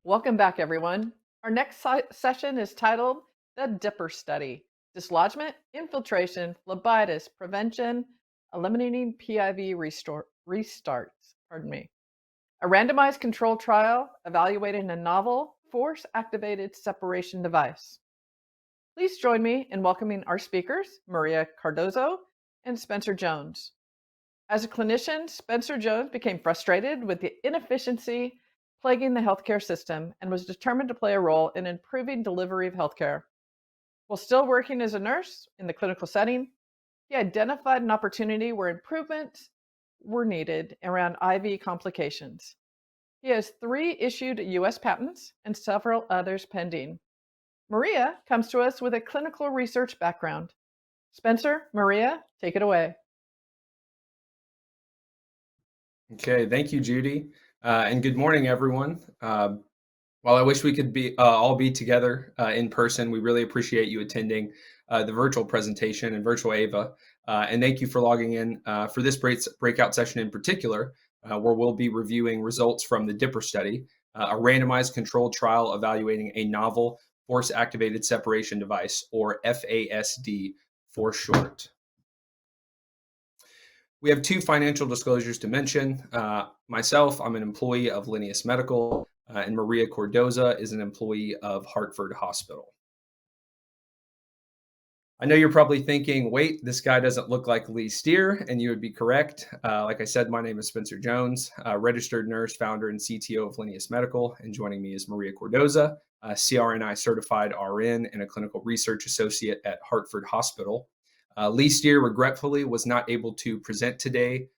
Welcome back, everyone. Our next session is titled the D.I.P.P.E.R study, Dislodgement, Infiltration, Phlebitis, Prevention, Eliminating PIV Restarts. Pardon me. A randomized controlled trial evaluating a novel force-activated separation device. Please join me in welcoming our speakers, Maria Cardozo and Spencer Jones. As a clinician, Spencer Jones became frustrated with the inefficiency plaguing the healthcare system and was determined to play a role in improving delivery of healthcare. While still working as a nurse in the clinical setting, he identified an opportunity where improvements were needed around IV complications. He has 3 issued US patents and several others pending. Maria comes to us with a clinical research background. Spencer, Maria, take it away. Okay, thank you, Judy. And good morning, everyone. While I wish we could all be together in person, we really appreciate you attending the virtual presentation and virtual AVA. And thank you for logging in for this breakout session in particular, where we'll be reviewing results from the D.I.P.P.E.R study, a randomized controlled trial evaluating a novel force-activated separation device, or FASD for short. We have 2 financial disclosures to mention. Myself, I'm an employee of Linneus Medical, and Maria Cardozo is an employee of Hartford Hospital. I know you're probably thinking, wait, this guy doesn't look like Lee Steer, and you would be correct. Like I said, my name is Spencer Jones, registered nurse, founder, and CTO of Linneus Medical, and joining me is Maria Cardozo, CRNI certified RN and a clinical research associate at Hartford Hospital. Lee Steer regretfully was not able to present today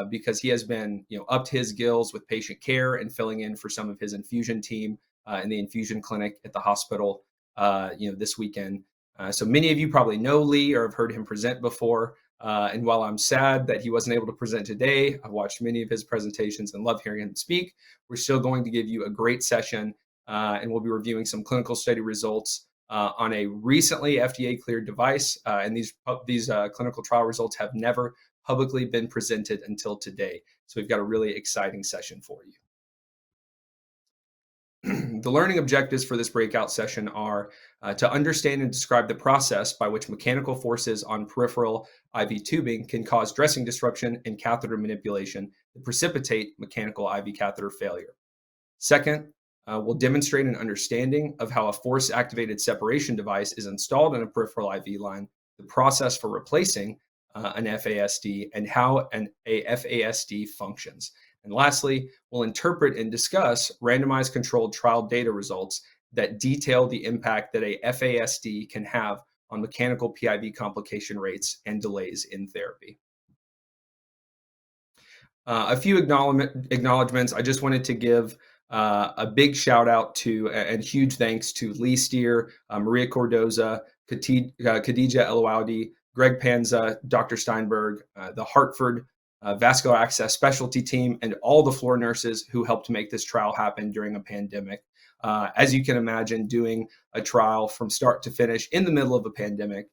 because he has been, up to his gills with patient care and filling in for some of his infusion team in the infusion clinic at the hospital, this weekend. So many of you probably know Lee or have heard him present before. And while I'm sad that he wasn't able to present today, I've watched many of his presentations and love hearing him speak. We're still going to give you a great session, and we'll be reviewing some clinical study results on a recently FDA cleared device. And these clinical trial results have never publicly been presented until today. So we've got a really exciting session for you. The learning objectives for this breakout session are to understand and describe the process by which mechanical forces on peripheral IV tubing can cause dressing disruption and catheter manipulation that precipitate mechanical IV catheter failure. Second, we'll demonstrate an understanding of how a force-activated separation device is installed in a peripheral IV line, the process for replacing an FASD, and how a FASD functions. And lastly, we'll interpret and discuss randomized controlled trial data results that detail the impact that a FASD can have on mechanical PIV complication rates and delays in therapy. A few acknowledgments. I just wanted to give a big shout out to and huge thanks to Lee Steer, Maria Cardozo, Khadija El-Audi, Greg Panza, Dr. Steinberg, the Hartford vascular access specialty team, and all the floor nurses who helped make this trial happen during a pandemic. As you can imagine, doing a trial from start to finish in the middle of a pandemic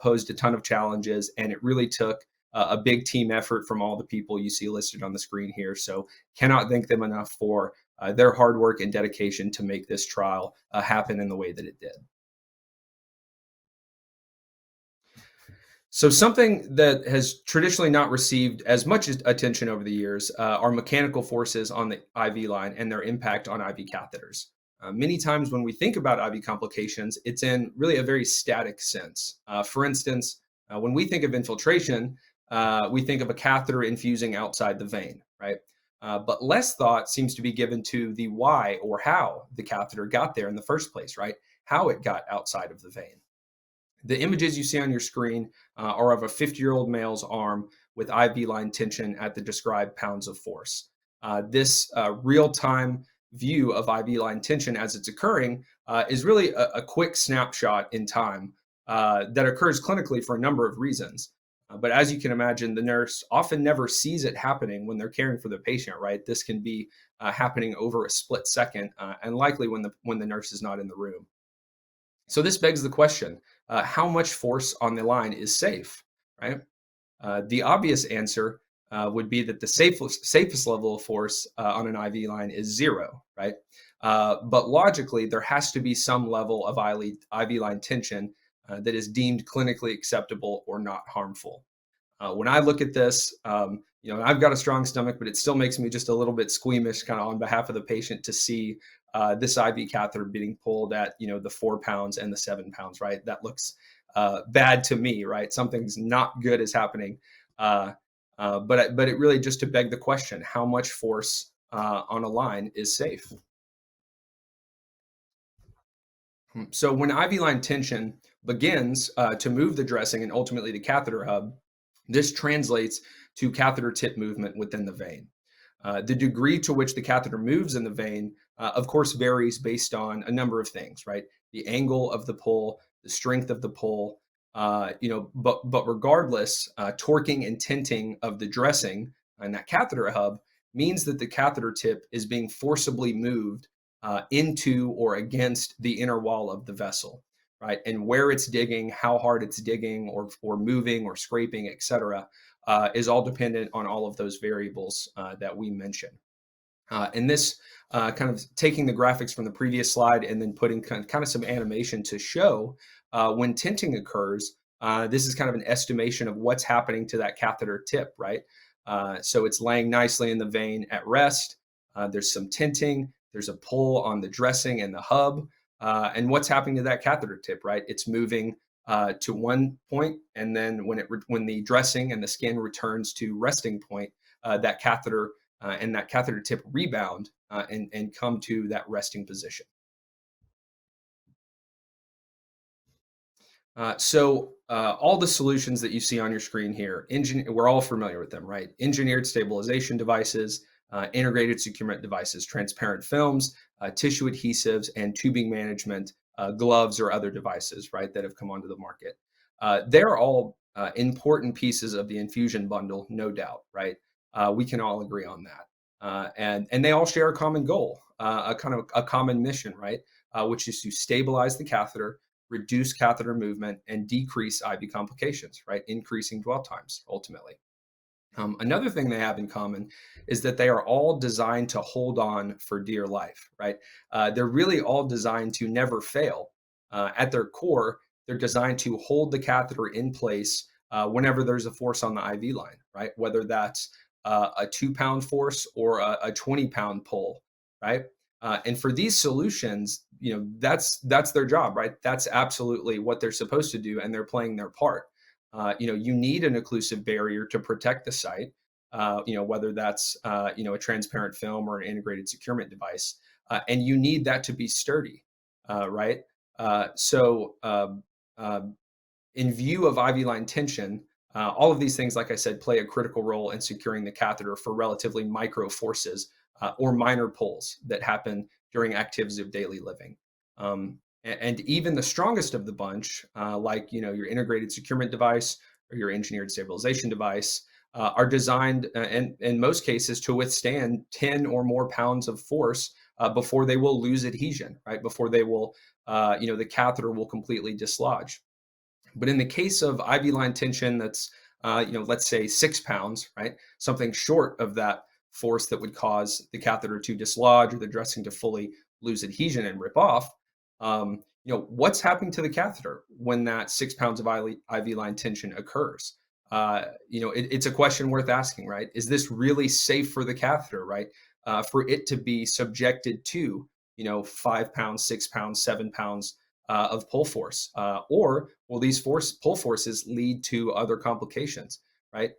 posed a ton of challenges, and it really took a big team effort from all the people you see listed on the screen here. So cannot thank them enough for their hard work and dedication to make this trial happen in the way that it did. So something that has traditionally not received as much attention over the years are mechanical forces on the IV line and their impact on IV catheters. Many times when we think about IV complications, it's in really a very static sense. For instance, when we think of infiltration, we think of a catheter infusing outside the vein, right? But less thought seems to be given to the why or how the catheter got there in the first place, right? How it got outside of the vein. The images you see on your screen are of a 50-year-old male's arm with IV line tension at the described pounds of force. This real-time view of IV line tension as it's occurring is really a quick snapshot in time that occurs clinically for a number of reasons. But as you can imagine, the nurse often never sees it happening when they're caring for the patient, right? This can be happening over a split second and likely when the nurse is not in the room. So this begs the question, how much force on the line is safe, right? The obvious answer would be that the safest level of force on an IV line is 0, right? But logically, there has to be some level of IV line tension that is deemed clinically acceptable or not harmful. When I look at this, I've got a strong stomach, but it still makes me just a little bit squeamish, kind of on behalf of the patient, to see this IV catheter being pulled at the 4 pounds and the 7 pounds. Right, that looks bad to me. Right, something's not good is happening. But it really just to beg the question: how much force on a line is safe? So when IV line tension begins to move the dressing and ultimately the catheter hub, this translates to catheter tip movement within the vein. The degree to which the catheter moves in the vein, of course, varies based on a number of things, right? The angle of the pull, the strength of the pull, but regardless, torquing and tenting of the dressing and that catheter hub means that the catheter tip is being forcibly moved into or against the inner wall of the vessel, right? And where it's digging, how hard it's digging, or moving, or scraping, etc., is all dependent on all of those variables that we mentioned. And this kind of taking the graphics from the previous slide and then putting kind of some animation to show when tenting occurs. This is kind of an estimation of what's happening to that catheter tip, right? So it's laying nicely in the vein at rest. There's some tenting. There's a pull on the dressing and the hub. And what's happening to that catheter tip, right? It's moving to one point, and then when the dressing and the skin returns to resting point, that catheter and that catheter tip rebound and come to that resting position. So all the solutions that you see on your screen here, we're all familiar with them, right? Engineered stabilization devices, integrated securement devices, transparent films, tissue adhesives, and tubing management, gloves or other devices, right, that have come onto the market. They're all important pieces of the infusion bundle, no doubt, right? We can all agree on that. And they all share a common goal, a kind of a common mission, right? Which is to stabilize the catheter, reduce catheter movement, and decrease IV complications, right? Increasing dwell times ultimately. Another thing they have in common is that they are all designed to hold on for dear life, right? They're really all designed to never fail. At their core, they're designed to hold the catheter in place whenever there's a force on the IV line, right? Whether that's a 2-pound force or a 20-pound pull, right? And for these solutions, that's their job, right? That's absolutely what they're supposed to do, and they're playing their part. You need an occlusive barrier to protect the site. Whether that's a transparent film or an integrated securement device, and you need that to be sturdy, right? So, in view of IV line tension, all of these things, like I said, play a critical role in securing the catheter for relatively micro forces or minor pulls that happen during activities of daily living. And even the strongest of the bunch, like your integrated securement device or your engineered stabilization device, are designed, in most cases, to withstand 10 or more pounds of force before they will lose adhesion, right? Before they will, the catheter will completely dislodge. But in the case of IV line tension, that's let's say 6 pounds, right? Something short of that force that would cause the catheter to dislodge or the dressing to fully lose adhesion and rip off. What's happening to the catheter when that 6 pounds of IV line tension occurs? It's a question worth asking, right? Is this really safe for the catheter, right? For it to be subjected to 5 pounds, 6 pounds, 7 pounds of pull force, or will these pull forces lead to other complications, right?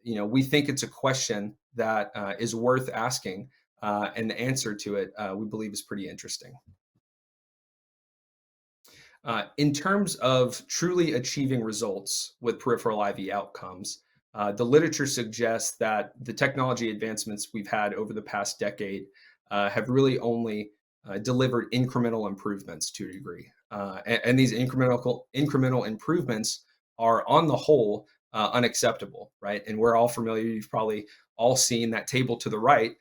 We think it's a question that is worth asking, and the answer to it, we believe, is pretty interesting. In terms of truly achieving results with peripheral IV outcomes, the literature suggests that the technology advancements we've had over the past decade have really only delivered incremental improvements to a degree. And these incremental improvements are, on the whole, unacceptable, right? And we're all familiar, you've probably all seen that table to the right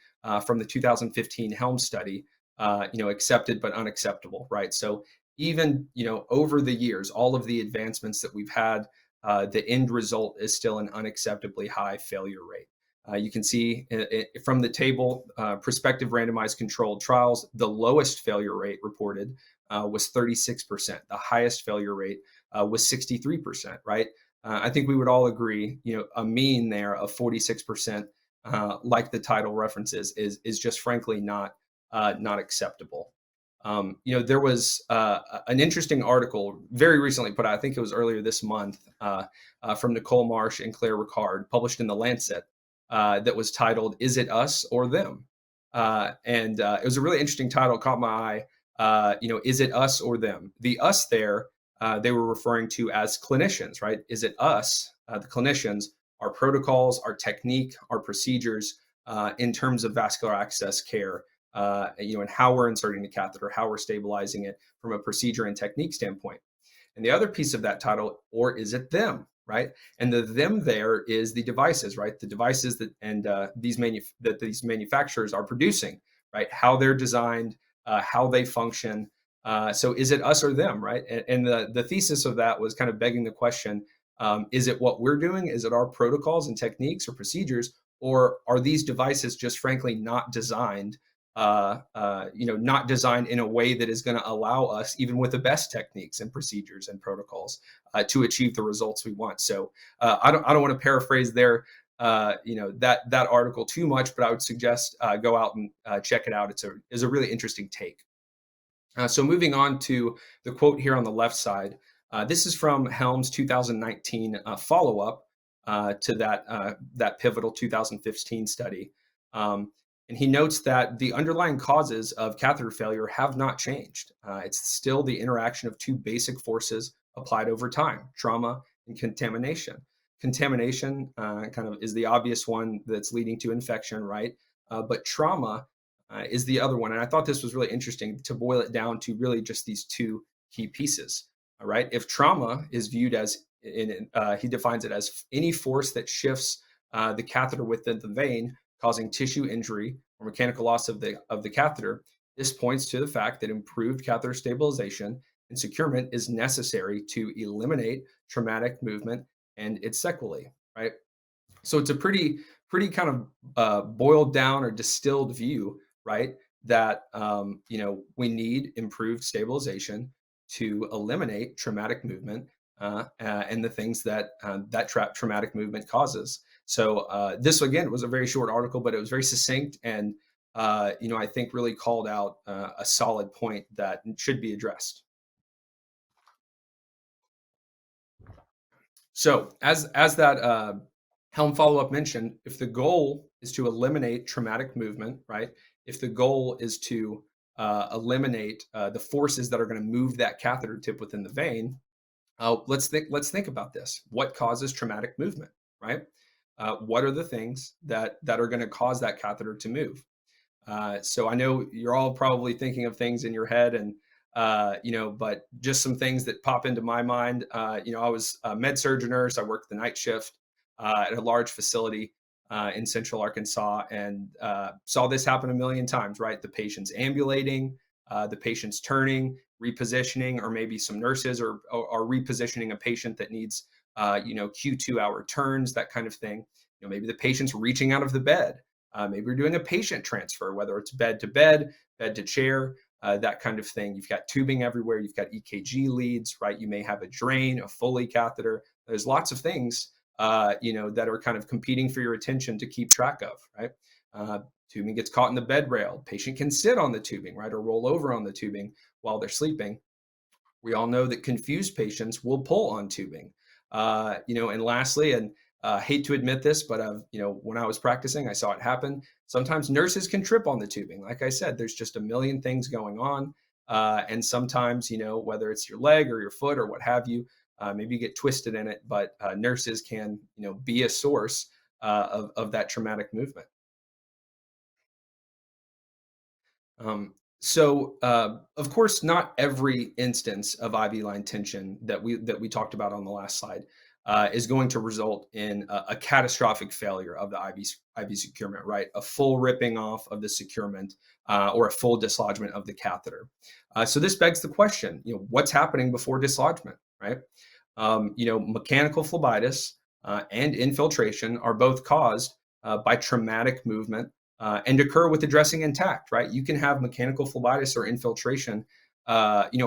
from the 2015 Helm study, accepted but unacceptable, right? So even, over the years, all of the advancements that we've had, the end result is still an unacceptably high failure rate. You can see from the table, prospective randomized controlled trials, the lowest failure rate reported was 36%. The highest failure rate was 63%, right? I think we would all agree, a mean there of 46%, like the title references, is just frankly not acceptable. There was an interesting article very recently put out, I think it was earlier this month, from Nicole Marsh and Claire Ricard, published in The Lancet, that was titled, "Is It Us or Them?" And it was a really interesting title, caught my eye. Is it us or them? The us there, they were referring to as clinicians, right? Is it us, the clinicians, our protocols, our technique, our procedures in terms of vascular access care, and how we're inserting the catheter, how we're stabilizing it from a procedure and technique standpoint. And the other piece of that title, or is it them, right? And the them there is the devices, right? The devices that these manufacturers are producing, right? How they're designed, how they function. So is it us or them, right? And the thesis of that was kind of begging the question: is it what we're doing? Is it our protocols and techniques or procedures, or are these devices just frankly not designed? Not designed in a way that is going to allow us, even with the best techniques and procedures and protocols, to achieve the results we want. So I don't want to paraphrase there, that article too much, but I would suggest go out and check it out. It's a really interesting take. So moving on to the quote here on the left side, this is from Helm's 2019 follow-up to that pivotal 2015 study. And he notes that the underlying causes of catheter failure have not changed. It's still the interaction of two basic forces applied over time: trauma and contamination. Contamination kind of is the obvious one that's leading to infection, right? But trauma is the other one. And I thought this was really interesting to boil it down to really just these two key pieces. All right. If trauma is viewed as, he defines it as any force that shifts the catheter within the vein, causing tissue injury or mechanical loss of the catheter, this points to the fact that improved catheter stabilization and securement is necessary to eliminate traumatic movement and its sequelae, right? So it's a pretty kind of boiled down or distilled view, right? That we need improved stabilization to eliminate traumatic movement and the things that traumatic movement causes. So this again was a very short article, but it was very succinct and I think really called out a solid point that should be addressed. So as that Helm follow-up mentioned, if the goal is to eliminate traumatic movement, right? If the goal is to eliminate the forces that are going to move that catheter tip within the vein, let's think about this. What causes traumatic movement, right? What are the things that are going to cause that catheter to move? So I know you're all probably thinking of things in your head, and but just some things that pop into my mind. I was a med surg nurse. I worked the night shift at a large facility in Central Arkansas, and saw this happen a million times. Right, the patient's ambulating, the patient's turning, repositioning, or maybe some nurses are repositioning a patient that needs Q2 hour turns, that kind of thing. Maybe the patient's reaching out of the bed. Maybe we're doing a patient transfer, whether it's bed to bed, bed to chair, that kind of thing. You've got tubing everywhere. You've got EKG leads, right? You may have a drain, a Foley catheter. There's lots of things, that are kind of competing for your attention to keep track of, right? Tubing gets caught in the bed rail. Patient can sit on the tubing, right, or roll over on the tubing while they're sleeping. We all know that confused patients will pull on tubing. And lastly, and hate to admit this, but when I was practicing, I saw it happen. Sometimes nurses can trip on the tubing. Like I said, there's just a million things going on, and sometimes whether it's your leg or your foot or what have you, maybe you get twisted in it. But nurses can be a source of that traumatic movement. Of course, not every instance of IV line tension that we talked about on the last slide is going to result in a catastrophic failure of the IV securement, right? A full ripping off of the securement or a full dislodgement of the catheter. So this begs the question, what's happening before dislodgement, right? Mechanical phlebitis and infiltration are both caused by traumatic movement and occur with the dressing intact, right? You can have mechanical phlebitis or infiltration,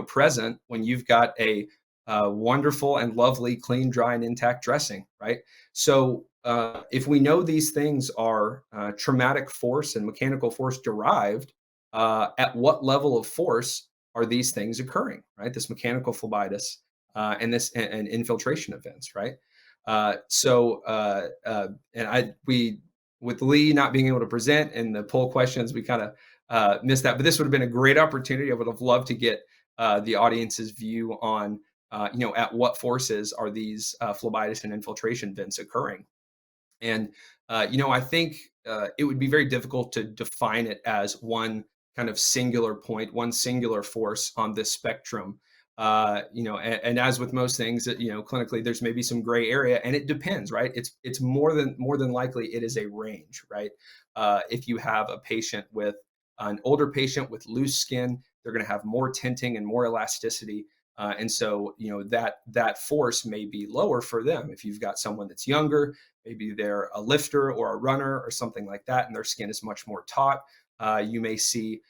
present when you've got a wonderful and lovely, clean, dry, and intact dressing, right? So if we know these things are traumatic force and mechanical force derived, at what level of force are these things occurring, right? This mechanical phlebitis and infiltration events, right? And we with Lee not being able to present and the poll questions, we kind of missed that. But this would have been a great opportunity. I would have loved to get the audience's view on, at what forces are these phlebitis and infiltration vents occurring. And, I think it would be very difficult to define it as one kind of singular point, one singular force on this spectrum. And as with most things, clinically, there's maybe some gray area, and it depends, right? It's more than likely it is a range, right? If you have a patient with an older patient with loose skin, they're going to have more tinting and more elasticity. And so, that force may be lower for them. If you've got someone that's younger, maybe they're a lifter or a runner or something like that, and their skin is much more taut, you may see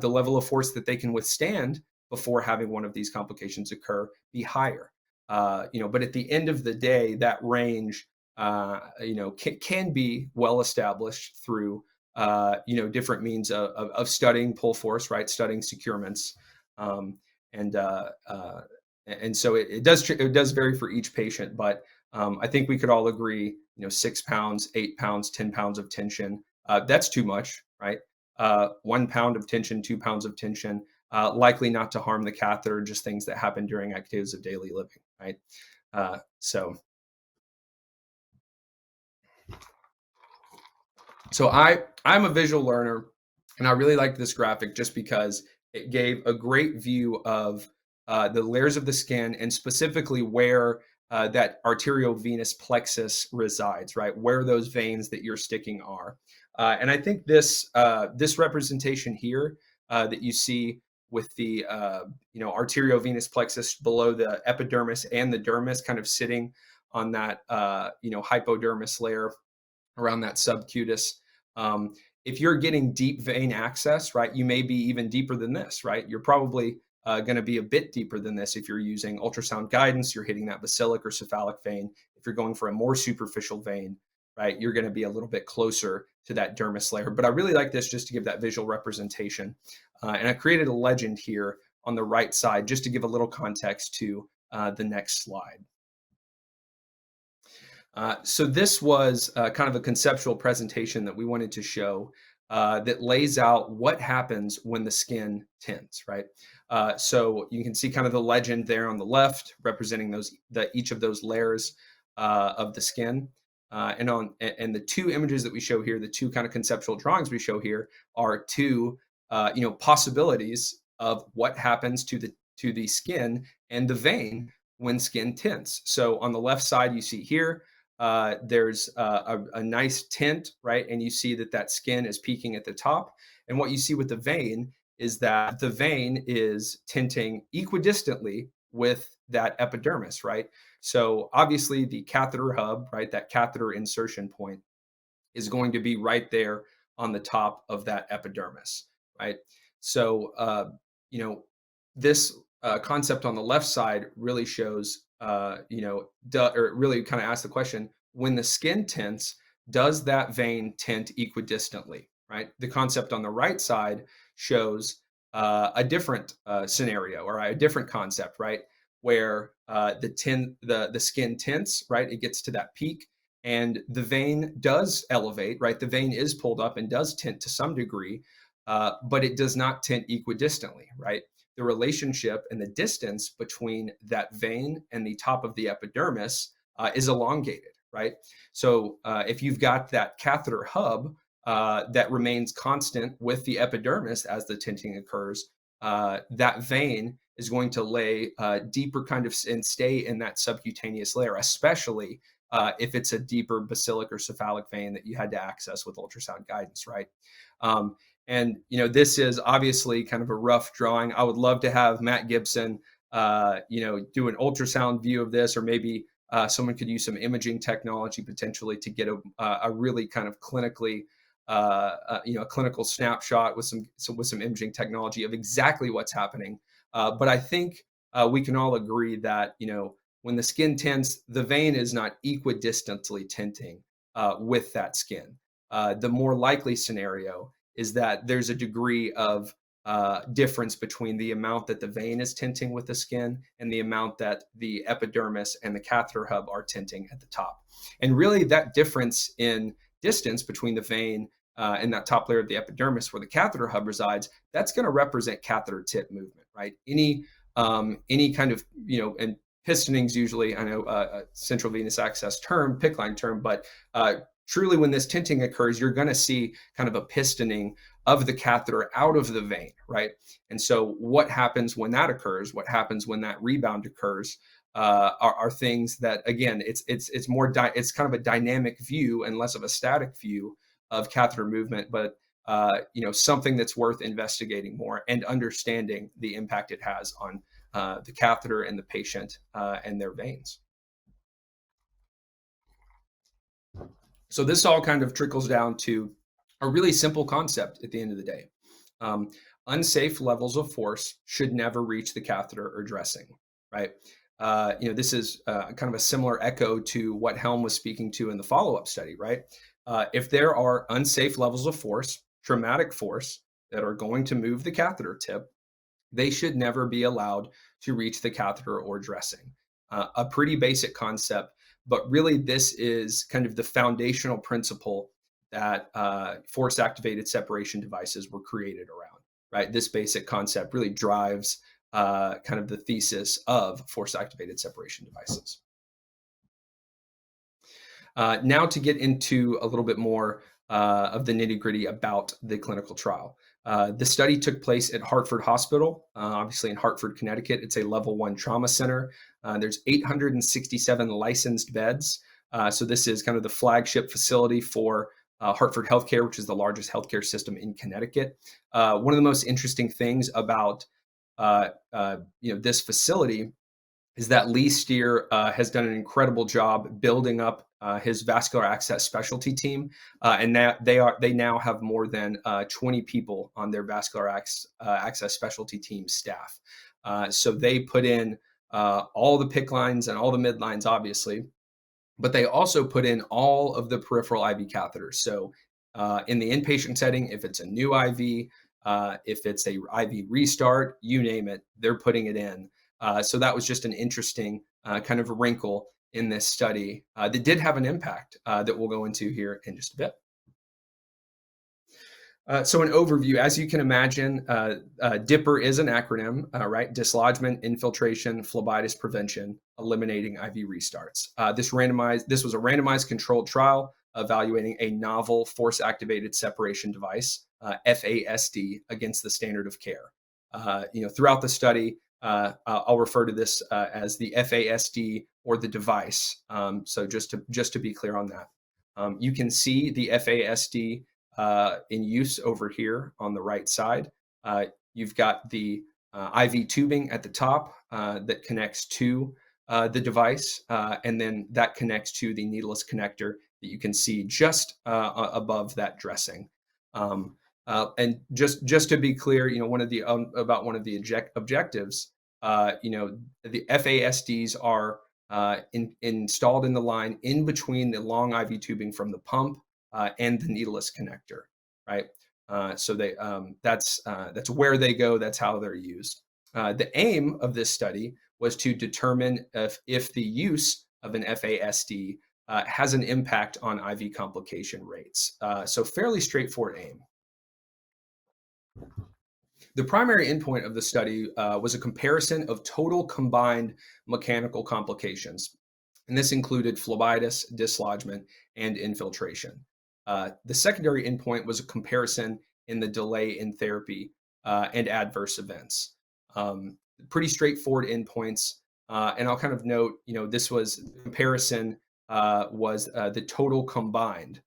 the level of force that they can withstand before having one of these complications occur be higher. But at the end of the day, that range, can be well established through, different means of studying pull force, right? Studying securements. Um, and so it does vary for each patient, but I think we could all agree, 6 pounds, 8 pounds, 10 pounds of tension, that's too much, right? 1 pound of tension, 2 pounds of tension, likely not to harm the catheter, just things that happen during activities of daily living, right? So I'm a visual learner, and I really like this graphic just because it gave a great view of the layers of the skin and specifically where that arteriovenous plexus resides, right? Where those veins that you're sticking are. And I think this representation here that you see with the arteriovenous plexus below the epidermis and the dermis, kind of sitting on that hypodermis layer around that subcutis. If you're getting deep vein access, right, you may be even deeper than this, right? You're probably going to be a bit deeper than this if you're using ultrasound guidance. You're hitting that basilic or cephalic vein. If you're going for a more superficial vein, right, you're going to be a little bit closer to that dermis layer. But I really like this just to give that visual representation. And I created a legend here on the right side just to give a little context to the next slide. So this was kind of a conceptual presentation that we wanted to show that lays out what happens when the skin tints, right? So you can see kind of the legend there on the left representing each of those layers of the skin. And the two images that we show here, the two kind of conceptual drawings we show here are two possibilities of what happens to the skin and the vein when skin tints. So on the left side, you see here, there's a nice tint, right? And you see that skin is peaking at the top. And what you see with the vein is that the vein is tinting equidistantly with that epidermis, right? So obviously the catheter hub, right, that catheter insertion point is going to be right there on the top of that epidermis, right? So, this concept on the left side really shows, or really kind of asks the question, when the skin tints, does that vein tint equidistantly, right? The concept on the right side shows a different scenario or a different concept, right? Where the skin tints, right? It gets to that peak and the vein does elevate, right? The vein is pulled up and does tint to some degree, but it does not tint equidistantly, right? The relationship and the distance between that vein and the top of the epidermis is elongated, right? So if you've got that catheter hub that remains constant with the epidermis as the tinting occurs, that vein is going to lay deeper kind of and stay in that subcutaneous layer, especially if it's a deeper basilic or cephalic vein that you had to access with ultrasound guidance, right? And this is obviously kind of a rough drawing. I would love to have Matt Gibson, do an ultrasound view of this, or maybe Someone could use some imaging technology potentially to get a really kind of clinically, a clinical snapshot with some imaging technology of exactly what's happening. But I think we can all agree that when the skin tints, the vein is not equidistantly tinting with that skin. The more likely scenario is that there's a degree of difference between the amount that the vein is tinting with the skin and the amount that the epidermis and the catheter hub are tinting at the top. And really, that difference in distance between the vein and that top layer of the epidermis where the catheter hub resides, that's going to represent catheter tip movement, right? Any kind of, and pistoning's usually, I know, a central venous access term, PICC line term, but truly when this tinting occurs, you're going to see kind of a pistoning of the catheter out of the vein, right? And so what happens when that occurs, what happens when that rebound occurs, are things that, again, it's it's kind of a dynamic view and less of a static view of catheter movement, but something that's worth investigating more and understanding the impact it has on the catheter and the patient and their veins. So this all kind of trickles down to a really simple concept at the end of the day. Unsafe levels of force should never reach the catheter or dressing, right? This is kind of a similar echo to what Helm was speaking to in the follow-up study, right? If there are unsafe levels of force, traumatic force, that are going to move the catheter tip, they should never be allowed to reach the catheter or dressing. A pretty basic concept, but really this is kind of the foundational principle that force-activated separation devices were created around, right? This basic concept really drives kind of the thesis of force-activated separation devices. Now to get into a little bit more of the nitty-gritty about the clinical trial. The study took place at Hartford Hospital, obviously in Hartford, Connecticut. It's a level 1 trauma center. There's 867 licensed beds. So this is kind of the flagship facility for Hartford Healthcare, which is the largest healthcare system in Connecticut. One of the most interesting things about this facility is that Lee Steer has done an incredible job building up his vascular access specialty team, and that they now have more than 20 people on their vascular access specialty team staff. So they put in all the PICC lines and all the midlines, obviously, but they also put in all of the peripheral IV catheters. So in the inpatient setting, if it's a new IV, if it's a IV restart, you name it, they're putting it in. So that was just an interesting kind of wrinkle in this study that did have an impact that we'll go into here in just a bit. So an overview, as you can imagine, D.I.P.P.E.R is an acronym, right? Dislodgement, Infiltration, Phlebitis Prevention, Eliminating IV Restarts. This was a randomized controlled trial evaluating a novel force-activated separation device, FASD, against the standard of care. Throughout the study, I'll refer to this as the FASD or the device. So just to be clear on that, you can see the FASD in use over here on the right side. You've got the IV tubing at the top that connects to the device, and then that connects to the needleless connector that you can see just above that dressing. And just to be clear, one of the objectives, the FASDs are installed in the line in between the long IV tubing from the pump and the needleless connector, right? So that's where they go. That's how they're used. The aim of this study was to determine if the use of an FASD has an impact on IV complication rates. So fairly straightforward aim. The primary endpoint of the study was a comparison of total combined mechanical complications, and this included phlebitis, dislodgement, and infiltration. The secondary endpoint was a comparison in the delay in therapy and adverse events. Pretty straightforward endpoints, and I'll kind of note, this was comparison was the total combined.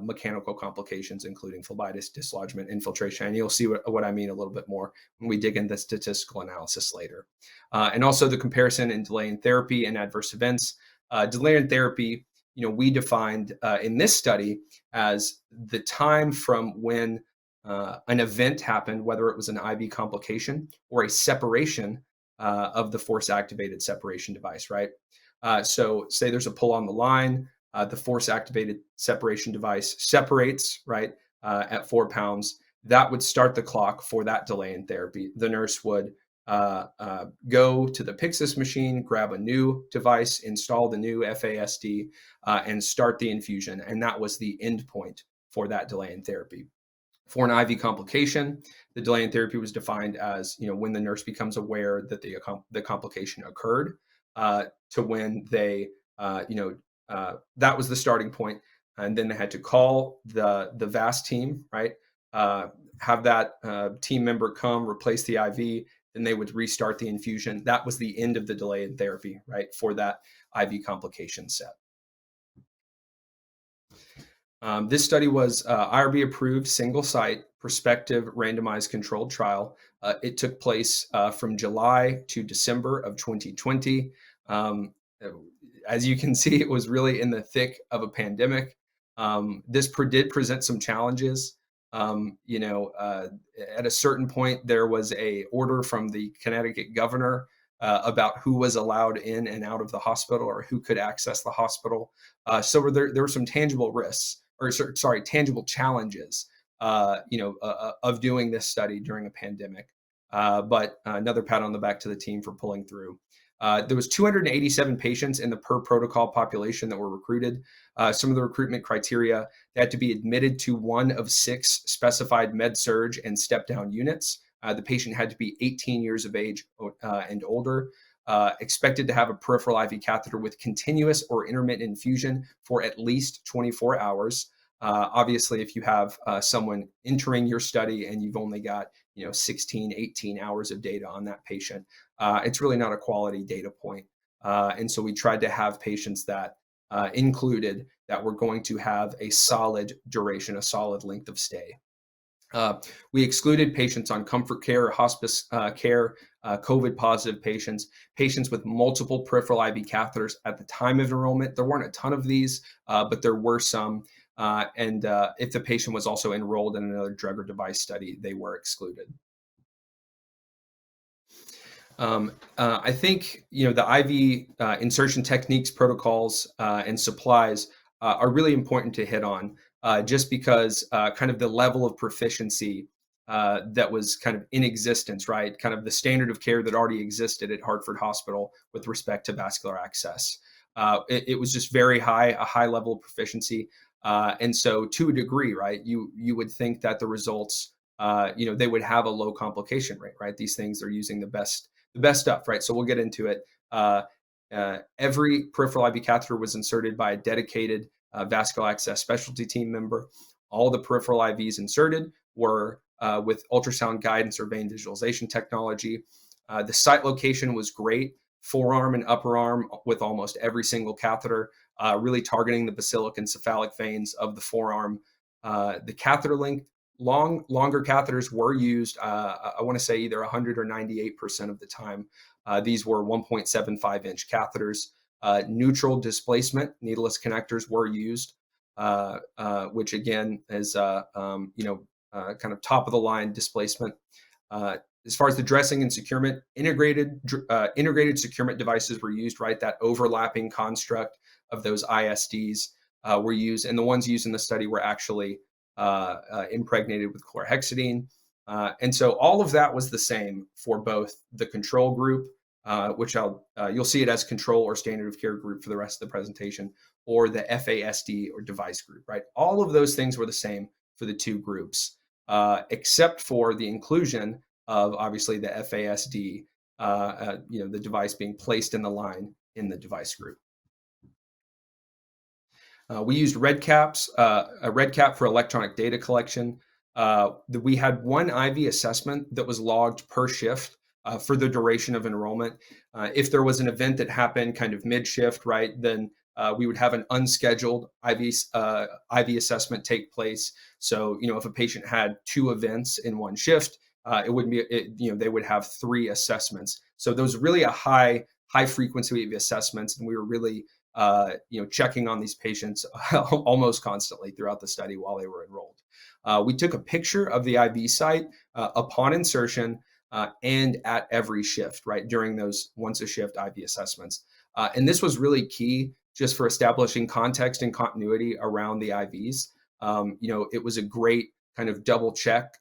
mechanical complications, including phlebitis, dislodgement, infiltration. And you'll see what I mean a little bit more when we dig into statistical analysis later. And also the comparison in delay in therapy and adverse events. Delay in therapy, we defined in this study as the time from when an event happened, whether it was an IV complication or a separation of the force-activated separation device, right? So say there's a pull on the line, the force-activated separation device separates, right, at 4 pounds. That would start the clock for that delay in therapy. The nurse would go to the Pyxis machine, grab a new device, install the new FASD, and start the infusion. And that was the end point for that delay in therapy. For an IV complication, the delay in therapy was defined as when the nurse becomes aware that the complication occurred, to when they that was the starting point, and then they had to call the VASD team, right? Have that team member come replace the IV, then they would restart the infusion. That was the end of the delay in therapy, right, for that IV complication set. This study was IRB approved, single site, prospective, randomized controlled trial. It took place from July to December of 2020. As you can see, it was really in the thick of a pandemic. This did present some challenges. At a certain point, there was a order from the Connecticut governor about who was allowed in and out of the hospital, or who could access the hospital. So there were some tangible risks, or sorry, tangible challenges, of doing this study during a pandemic. But another pat on the back to the team for pulling through. There was 287 patients in the per protocol population that were recruited. Some of the recruitment criteria: they had to be admitted to one of 6 specified med-surg and step-down units. The patient had to be 18 years of age and older. Expected to have a peripheral IV catheter with continuous or intermittent infusion for at least 24 hours. Obviously, if you have someone entering your study and you've only got 16, 18 hours of data on that patient, it's really not a quality data point. And so we tried to have patients that included that were going to have a solid duration, a solid length of stay. We excluded patients on comfort care or hospice care, COVID positive patients, patients with multiple peripheral IV catheters. At the time of enrollment, there weren't a ton of these, but there were some. And if the patient was also enrolled in another drug or device study, they were excluded. I think the IV insertion techniques, protocols, and supplies are really important to hit on, just because kind of the level of proficiency that was kind of in existence, right? Kind of the standard of care that already existed at Hartford Hospital with respect to vascular access. It was just very high, a high level of proficiency. And so to a degree, right, you would think that the results, they would have a low complication rate, right? These things are using the best stuff, right? So we'll get into it. Every peripheral IV catheter was inserted by a dedicated vascular access specialty team member. All the peripheral IVs inserted were with ultrasound guidance or vein visualization technology. The site location was great, forearm and upper arm with almost every single catheter, really targeting the basilic and cephalic veins of the forearm. The catheter length, longer catheters were used, I want to say either 100 or 98% of the time. These were 1.75 inch catheters. Neutral displacement needleless connectors were used, which again is kind of top of the line displacement. As far as the dressing and securement, integrated securement devices were used, right? That overlapping construct of those ISDs were used, and the ones used in the study were actually impregnated with chlorhexidine. And so all of that was the same for both the control group, which you'll see it as control or standard of care group for the rest of the presentation, or the FASD or device group, right? All of those things were the same for the two groups, except for the inclusion of obviously the FASD, the device being placed in the line in the device group. We used a red cap for electronic data collection. We had one IV assessment that was logged per shift for the duration of enrollment. If there was an event that happened kind of mid-shift, right, then we would have an unscheduled IV assessment take place. So, if a patient had 2 events in one shift, it wouldn't be, they would have 3 assessments. So those really a high frequency of assessments, and we were really, checking on these patients almost constantly throughout the study while they were enrolled. We took a picture of the IV site upon insertion and at every shift, right, during those once a shift IV assessments. And this was really key just for establishing context and continuity around the IVs. It was a great kind of double check,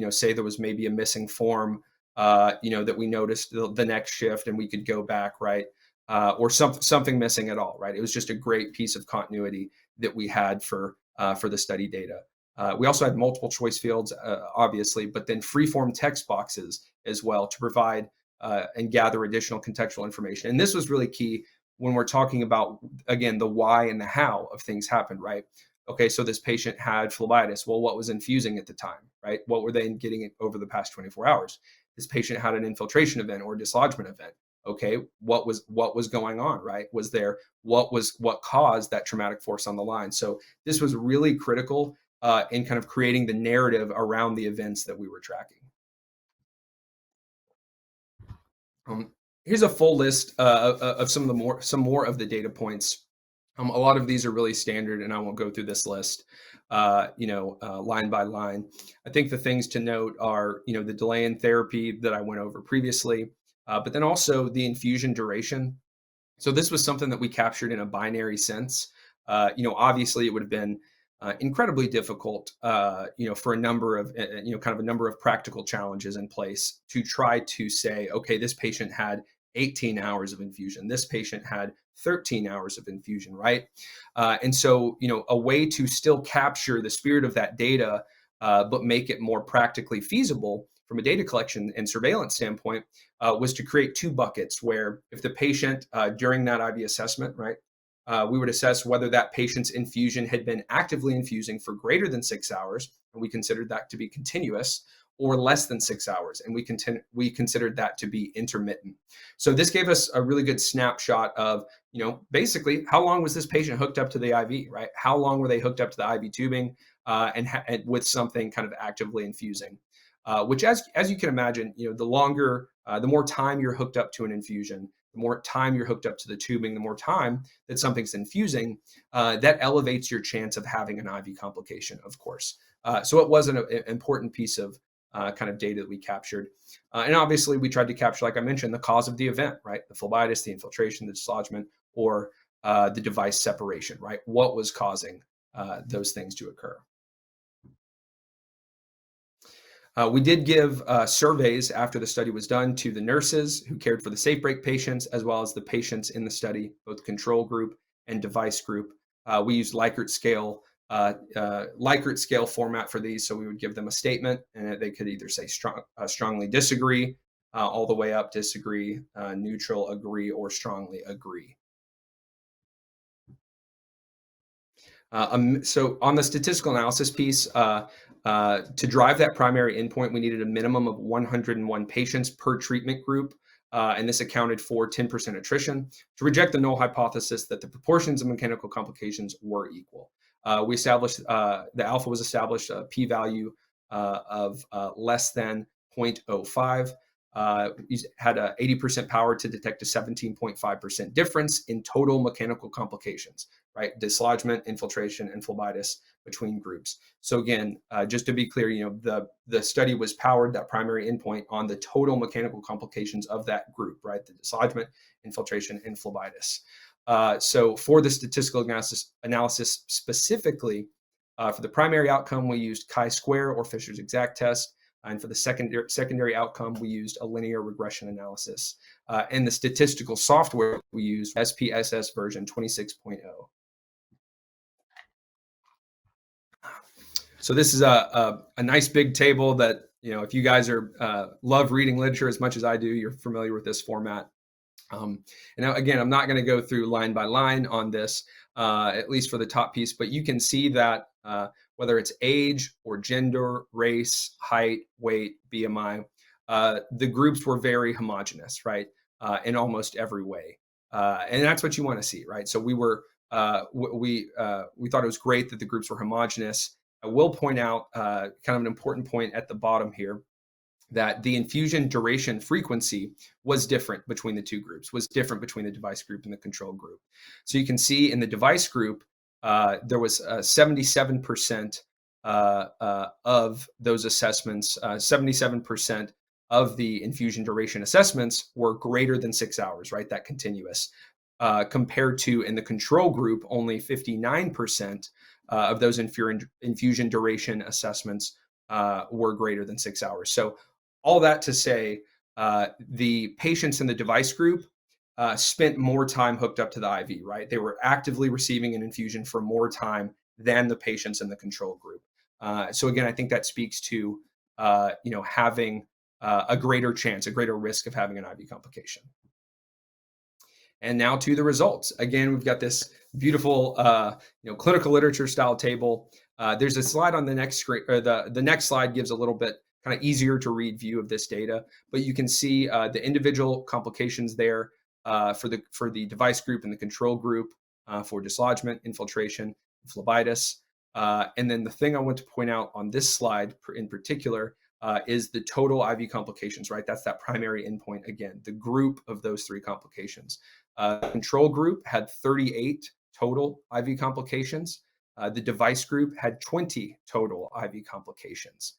say there was maybe a missing form, that we noticed the next shift and we could go back, right? Or something missing at all, right? It was just a great piece of continuity that we had for the study data. We also had multiple choice fields, obviously, but then free-form text boxes as well to provide and gather additional contextual information. And this was really key when we're talking about, again, the why and the how of things happened, right? Okay, so this patient had phlebitis. Well, what was infusing at the time, right? What were they getting over the past 24 hours? This patient had an infiltration event or dislodgement event. Okay, what was going on, right? Was there what caused that traumatic force on the line? So this was really critical in kind of creating the narrative around the events that we were tracking. Here's a full list of some more of the data points. A lot of these are really standard, and I won't go through this list, line by line. I think the things to note are, the delay in therapy that I went over previously, but then also the infusion duration. So this was something that we captured in a binary sense. Obviously, it would have been incredibly difficult, for a number of, kind of a number of practical challenges in place to try to say, okay, this patient had 18 hours of infusion. This patient had 13 hours of infusion, right? And so, a way to still capture the spirit of that data, but make it more practically feasible from a data collection and surveillance standpoint, was to create 2 buckets where if the patient during that IV assessment, right, we would assess whether that patient's infusion had been actively infusing for greater than 6 hours, and we considered that to be continuous, or less than 6 hours, and we considered that to be intermittent. So this gave us a really good snapshot of, basically how long was this patient hooked up to the IV, right? How long were they hooked up to the IV tubing and with something kind of actively infusing? Which, as you can imagine, the longer, the more time you're hooked up to an infusion, the more time you're hooked up to the tubing, the more time that something's infusing, that elevates your chance of having an IV complication, of course. So it was an important piece of kind of data that we captured. And obviously, we tried to capture, like I mentioned, the cause of the event, right? The phlebitis, the infiltration, the dislodgement, or the device separation, right? What was causing those things to occur? We did give surveys after the study was done to the nurses who cared for the safe break patients, as well as the patients in the study, both control group and device group. We used Likert scale format for these, so we would give them a statement, and they could either say strongly disagree, all the way up disagree, neutral, agree, or strongly agree. So on the statistical analysis piece, to drive that primary endpoint, we needed a minimum of 101 patients per treatment group, and this accounted for 10% attrition to reject the null hypothesis that the proportions of mechanical complications were equal. We established, the alpha was established, a p-value of less than 0.05. Had a 80% power to detect a 17.5% difference in total mechanical complications, right? Dislodgement, infiltration, and phlebitis between groups. So again, just to be clear, the study was powered, that primary endpoint, on the total mechanical complications of that group, right? The dislodgement, infiltration, and phlebitis. So for the statistical analysis specifically, for the primary outcome, we used chi-square or Fisher's exact test. And for the secondary outcome, we used a linear regression analysis. And the statistical software we used, SPSS version 26.0. So this is a nice big table that, if you guys love reading literature as much as I do, you're familiar with this format. And now, again, I'm not going to go through line by line on this, at least for the top piece, but you can see that whether it's age or gender, race, height, weight, BMI, the groups were very homogeneous, right, in almost every way. And that's what you want to see, right? So we were we thought it was great that the groups were homogeneous. I will point out kind of an important point at the bottom here, that the infusion duration frequency was different between the two groups, was different between the device group and the control group. So you can see in the device group, there was 77% of those assessments, 77% of the infusion duration assessments were greater than 6 hours, right? That continuous. Compared to in the control group, only 59% of those infusion duration assessments were greater than 6 hours. So all that to say, the patients in the device group spent more time hooked up to the IV, right? They were actively receiving an infusion for more time than the patients in the control group. So again, I think that speaks to having a greater chance, a greater risk of having an IV complication. And now to the results. Again, we've got this beautiful, clinical literature style table. There's a slide on the next screen, or the next slide gives a little bit kind of easier to read view of this data, but you can see the individual complications there for the device group and the control group for dislodgement, infiltration, phlebitis. And then the thing I want to point out on this slide in particular is the total IV complications, right? That's that primary endpoint again, the group of those three complications. The control group had 38 total IV complications. The device group had 20 total IV complications.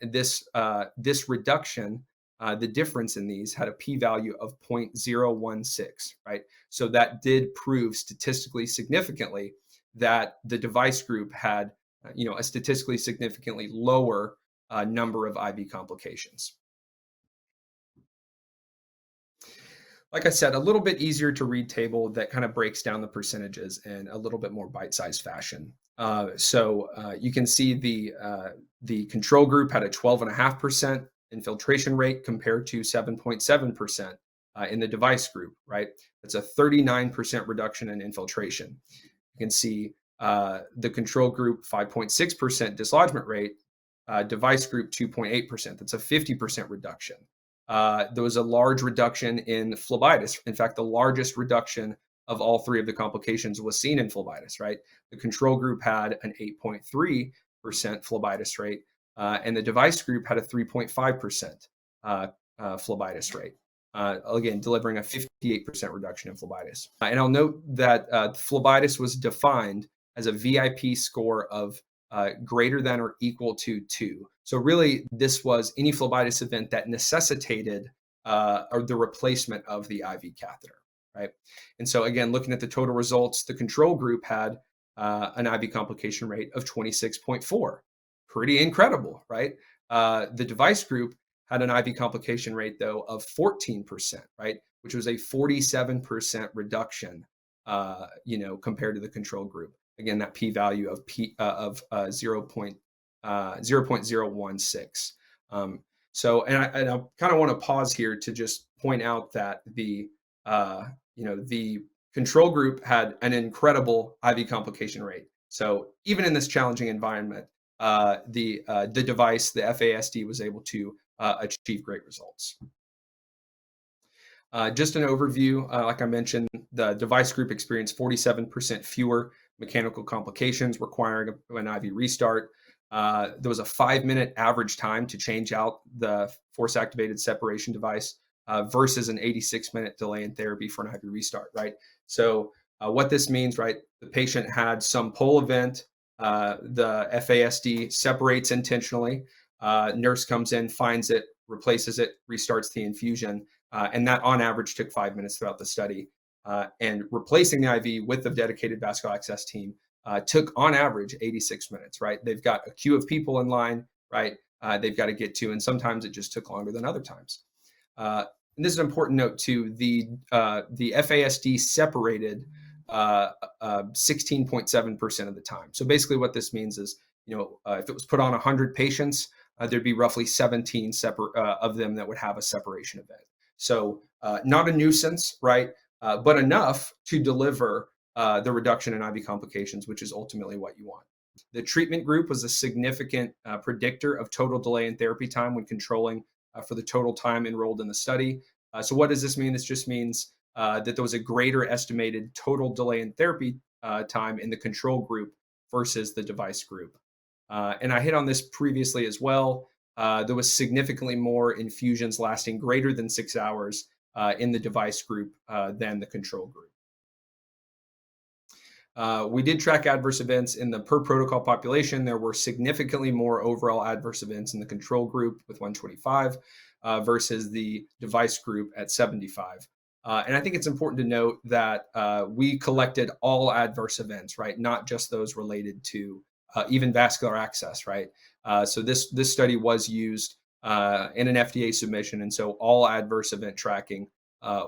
This reduction, the difference in these had a p-value of 0.016, right? So that did prove statistically significantly that the device group had, a statistically significantly lower number of IV complications. Like I said, a little bit easier to read table that kind of breaks down the percentages in a little bit more bite-sized fashion. So you can see the control group had a 12.5% infiltration rate compared to 7.7% in the device group, right? That's a 39% reduction in infiltration. You can see the control group 5.6% dislodgement rate, device group 2.8%. That's a 50% reduction. There was a large reduction in phlebitis. In fact, the largest reduction of all three of the complications was seen in phlebitis, right? The control group had an 8.3% phlebitis rate, and the device group had a 3.5% phlebitis rate. Again, delivering a 58% reduction in phlebitis. And I'll note that phlebitis was defined as a VIP score of greater than or equal to 2. So really, this was any phlebitis event that necessitated or the replacement of the IV catheter, right? And so again, looking at the total results, the control group had an IV complication rate of 26.4. Pretty incredible, right? The device group had an IV complication rate, though, of 14%, right? Which was a 47% reduction, compared to the control group. Again, that p-value of 0.016. So, and I kind of want to pause here to just point out that the control group had an incredible IV complication rate. So even in this challenging environment, the device, the FASD, was able to achieve great results. Just an overview, like I mentioned, the device group experienced 47% fewer mechanical complications requiring an IV restart. There was a 5-minute average time to change out the force-activated separation device versus an 86-minute delay in therapy for an IV restart, right? So what this means, right, the patient had some pole event, the FASD separates intentionally, nurse comes in, finds it, replaces it, restarts the infusion, and that on average took 5 minutes throughout the study. And replacing the IV with the dedicated vascular access team took on average 86 minutes, right? They've got a queue of people in line, right? They've got to get to, and sometimes it just took longer than other times. And this is an important note too. The FASD separated 16.7% of the time. So basically what this means is, if it was put on 100 patients, there'd be roughly 17 of them that would have a separation event. So not a nuisance, right? But enough to deliver the reduction in IV complications, which is ultimately what you want. The treatment group was a significant predictor of total delay in therapy time when controlling for the total time enrolled in the study. So what does this mean? This just means that there was a greater estimated total delay in therapy time in the control group versus the device group. And I hit on this previously as well. There was significantly more infusions lasting greater than 6 hours in the device group than the control group. We did track adverse events in the per protocol population. There were significantly more overall adverse events in the control group with 125 versus the device group at 75. And I think it's important to note that we collected all adverse events, right? Not just those related to even vascular access, right? So this study was used in an FDA submission, and so all adverse event tracking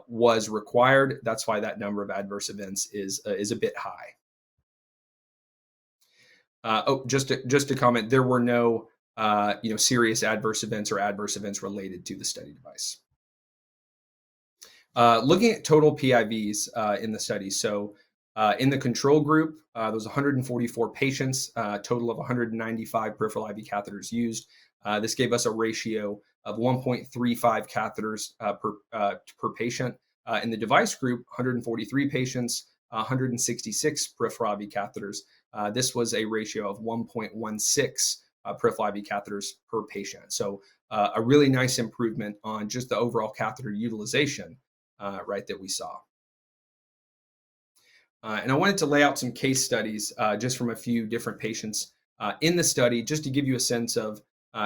was required. That's why that number of adverse events is a bit high. Just to comment, there were no serious adverse events or adverse events related to the study device. Looking at total PIVs in the study, so in the control group, there was 144 patients, total of 195 peripheral IV catheters used. This gave us a ratio of 1.35 catheters per patient. In the device group, 143 patients, 166 peripheral IV catheters. This was a ratio of 1.16 peripheral IV catheters per patient. So a really nice improvement on just the overall catheter utilization, right, that we saw. And I wanted to lay out some case studies just from a few different patients in the study, just to give you a sense of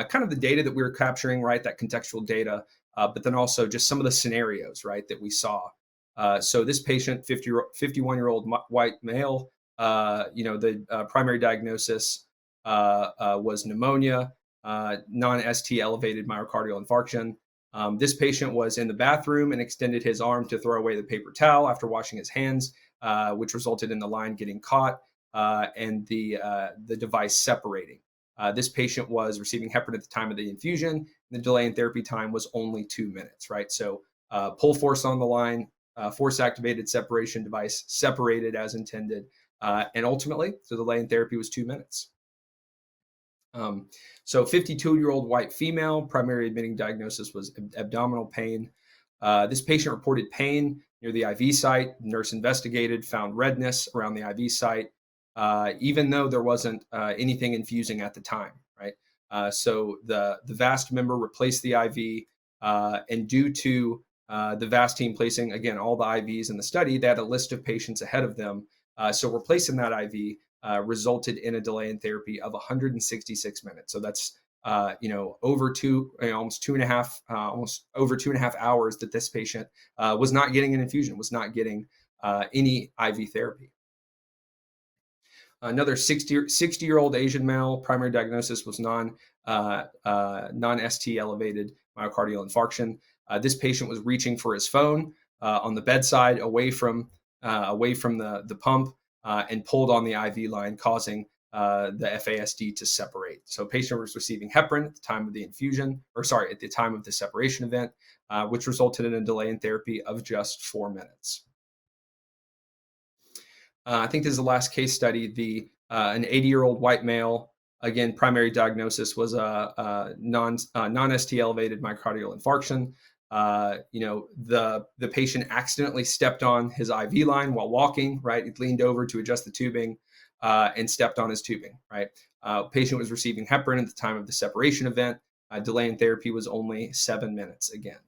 kind of the data that we were capturing, right, that contextual data, but then also just some of the scenarios, right, that we saw. So this patient, 51-year-old white male, the primary diagnosis was pneumonia, non-ST elevated myocardial infarction. This patient was in the bathroom and extended his arm to throw away the paper towel after washing his hands, which resulted in the line getting caught and the device separating. This patient was receiving heparin at the time of the infusion. The delay in therapy time was only 2 minutes, right? So pull force on the line, force activated separation device separated as intended. And ultimately, the delay in therapy was 2 minutes. So 52-year-old white female, primary admitting diagnosis was abdominal pain. This patient reported pain near the IV site. Nurse investigated, found redness around the IV site, even though there wasn't anything infusing at the time, right? So the VAST member replaced the IV, and due to the VAST team placing, again, all the IVs in the study, they had a list of patients ahead of them. So replacing that IV resulted in a delay in therapy of 166 minutes. So that's almost over 2.5 hours that this patient was not getting an infusion, was not getting any IV therapy. Another 60-year-old Asian male, primary diagnosis was non-ST elevated myocardial infarction. This patient was reaching for his phone on the bedside, away from the pump, and pulled on the IV line, causing the FASD to separate. So patient was receiving heparin at the time of the infusion, at the time of the separation event, which resulted in a delay in therapy of just 4 minutes. I think this is the last case study. An 80-year-old white male, again, primary diagnosis was a non-ST elevated myocardial infarction. The patient accidentally stepped on his IV line while walking, right? He leaned over to adjust the tubing and stepped on his tubing, right? Patient was receiving heparin at the time of the separation event. Delay in therapy was only 7 minutes again.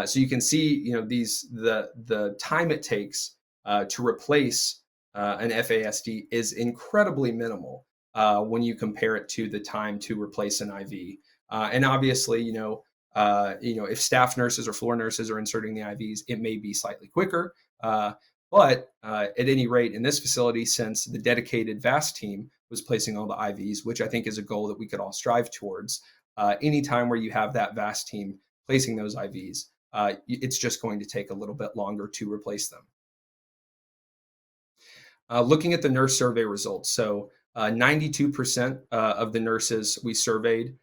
So you can see, the time it takes to replace an FASD is incredibly minimal when you compare it to the time to replace an IV. And obviously, if staff nurses or floor nurses are inserting the IVs, it may be slightly quicker. But at any rate, in this facility, since the dedicated VAST team was placing all the IVs, which I think is a goal that we could all strive towards, anytime where you have that VAST team placing those IVs, it's just going to take a little bit longer to replace them. Looking at the nurse survey results, so 92% of the nurses we surveyed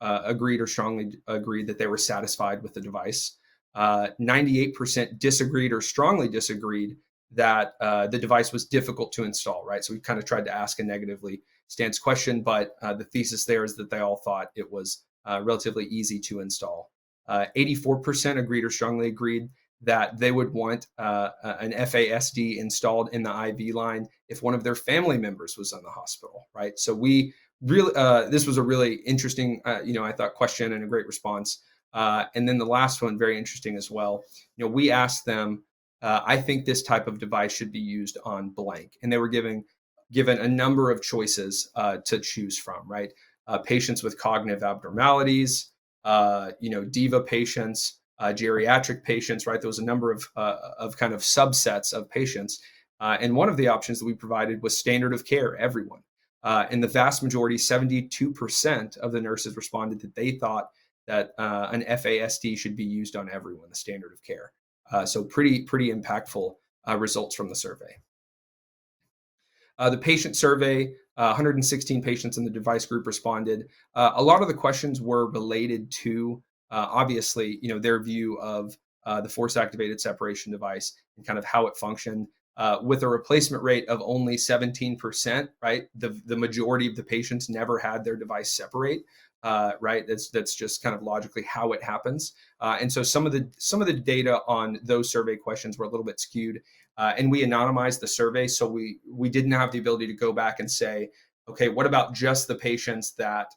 agreed or strongly agreed that they were satisfied with the device. 98% disagreed or strongly disagreed that the device was difficult to install, right? So we kind of tried to ask a negatively stance question, but the thesis there is that they all thought it was relatively easy to install. 84% agreed or strongly agreed that they would want an FASD installed in the IV line if one of their family members was in the hospital, right? So we really, this was a really interesting, I thought, question and a great response. And then the last one, very interesting as well. We asked them, I think this type of device should be used on blank. And they were given a number of choices to choose from, right? Patients with cognitive abnormalities, DIVA patients, geriatric patients, right? There was a number of kind of subsets of patients. And one of the options that we provided was standard of care, everyone. And the vast majority, 72% of the nurses responded that they thought that an FASD should be used on everyone, the standard of care. So pretty impactful results from the survey. The patient survey, 116 patients in the device group responded. A lot of the questions were related to, obviously, their view of the force-activated separation device and kind of how it functioned. With a replacement rate of only 17%, right? The majority of the patients never had their device separate, right? That's just kind of logically how it happens. And so some of the data on those survey questions were a little bit skewed. And we anonymized the survey, so we didn't have the ability to go back and say, okay, what about just the patients that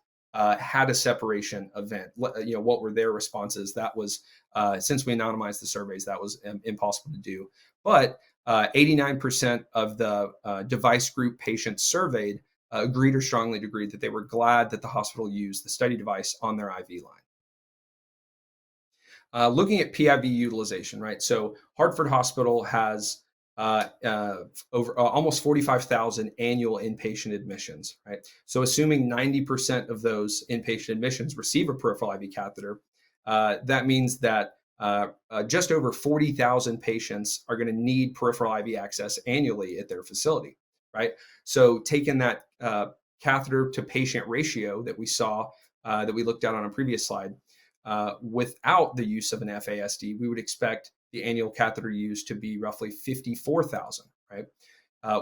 had a separation event? What were their responses? That was, since we anonymized the surveys, that was impossible to do. But 89% of the device group patients surveyed agreed or strongly agreed that they were glad that the hospital used the study device on their IV line. Looking at PIV utilization, right? So Hartford Hospital has over almost 45,000 annual inpatient admissions, right? So assuming 90% of those inpatient admissions receive a peripheral IV catheter, that means that just over 40,000 patients are going to need peripheral IV access annually at their facility, right? So taking that catheter to patient ratio that we saw, that we looked at on a previous slide, without the use of an FASD, we would expect the annual catheter use to be roughly 54,000, right?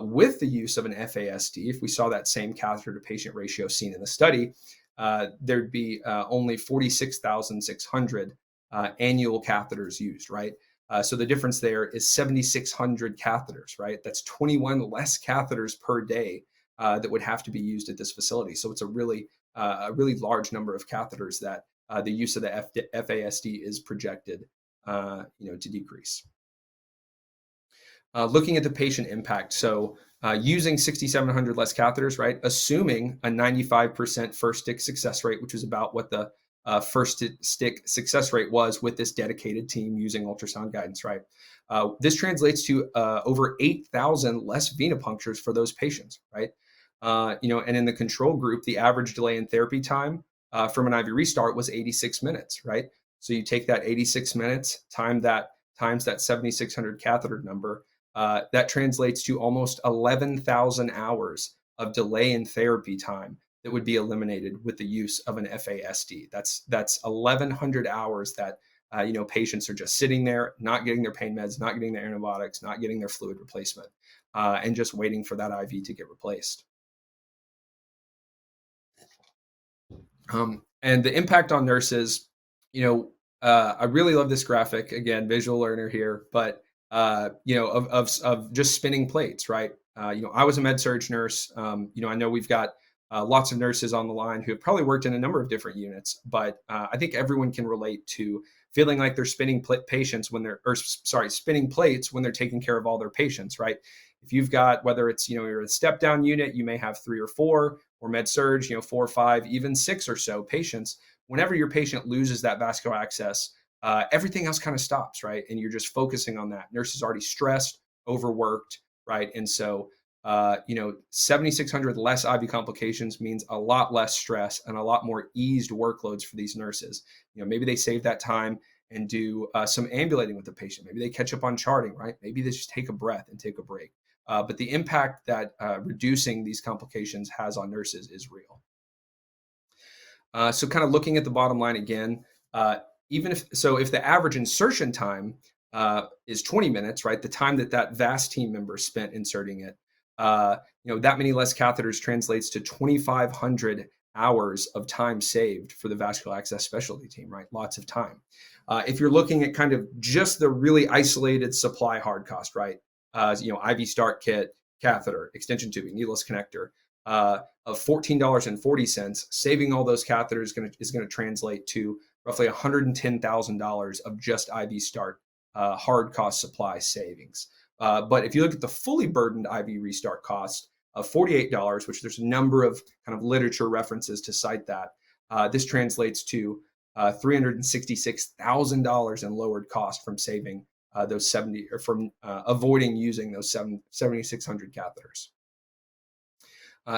With the use of an FASD, if we saw that same catheter to patient ratio seen in the study, there'd be only 46,600 annual catheters used, right? So the difference there is 7,600 catheters, right? That's 21 less catheters per day that would have to be used at this facility. So it's a really large number of catheters that the use of the FASD is projected to decrease. Looking at the patient impact, so using 6,700 less catheters, right? Assuming a 95% first stick success rate, which is about what the first stick success rate was with this dedicated team using ultrasound guidance, right? This translates to over 8,000 less venipunctures for those patients, right? And in the control group, the average delay in therapy time from an IV restart was 86 minutes, right? So you take that 86 minutes, times that 7,600 catheter number, that translates to almost 11,000 hours of delay in therapy time that would be eliminated with the use of an FASD. That's 1,100 hours that patients are just sitting there, not getting their pain meds, not getting their antibiotics, not getting their fluid replacement, and just waiting for that IV to get replaced. And the impact on nurses, I really love this graphic. Again, visual learner here, but of just spinning plates, right? I was a med surg nurse. I know we've got lots of nurses on the line who have probably worked in a number of different units, but I think everyone can relate to feeling like they're spinning plates when they're taking care of all their patients, right? If you've got, whether it's, you're a step down unit, you may have 3 or 4, or med surg, 4 or 5, even 6 or so patients. Whenever your patient loses that vascular access, everything else kind of stops, right? And you're just focusing on that. Nurse is already stressed, overworked, right? And so, 7,600 less IV complications means a lot less stress and a lot more eased workloads for these nurses. Maybe they save that time and do some ambulating with the patient. Maybe they catch up on charting, right? Maybe they just take a breath and take a break. But the impact that reducing these complications has on nurses is real. So kind of looking at the bottom line again, if the average insertion time is 20 minutes, right? The time that VAST team member spent inserting it, that many less catheters translates to 2,500 hours of time saved for the vascular access specialty team, right? Lots of time. If you're looking at kind of just the really isolated supply hard cost, right? IV start kit, catheter, extension tubing, needless connector, of $14.40, saving all those catheters is going to translate to roughly $110,000 of just IV start hard cost supply savings. But if you look at the fully burdened IV restart cost of $48, which there's a number of kind of literature references to cite that, this translates to $366,000 in lowered cost from saving those 70 or from avoiding using those 7,600 catheters.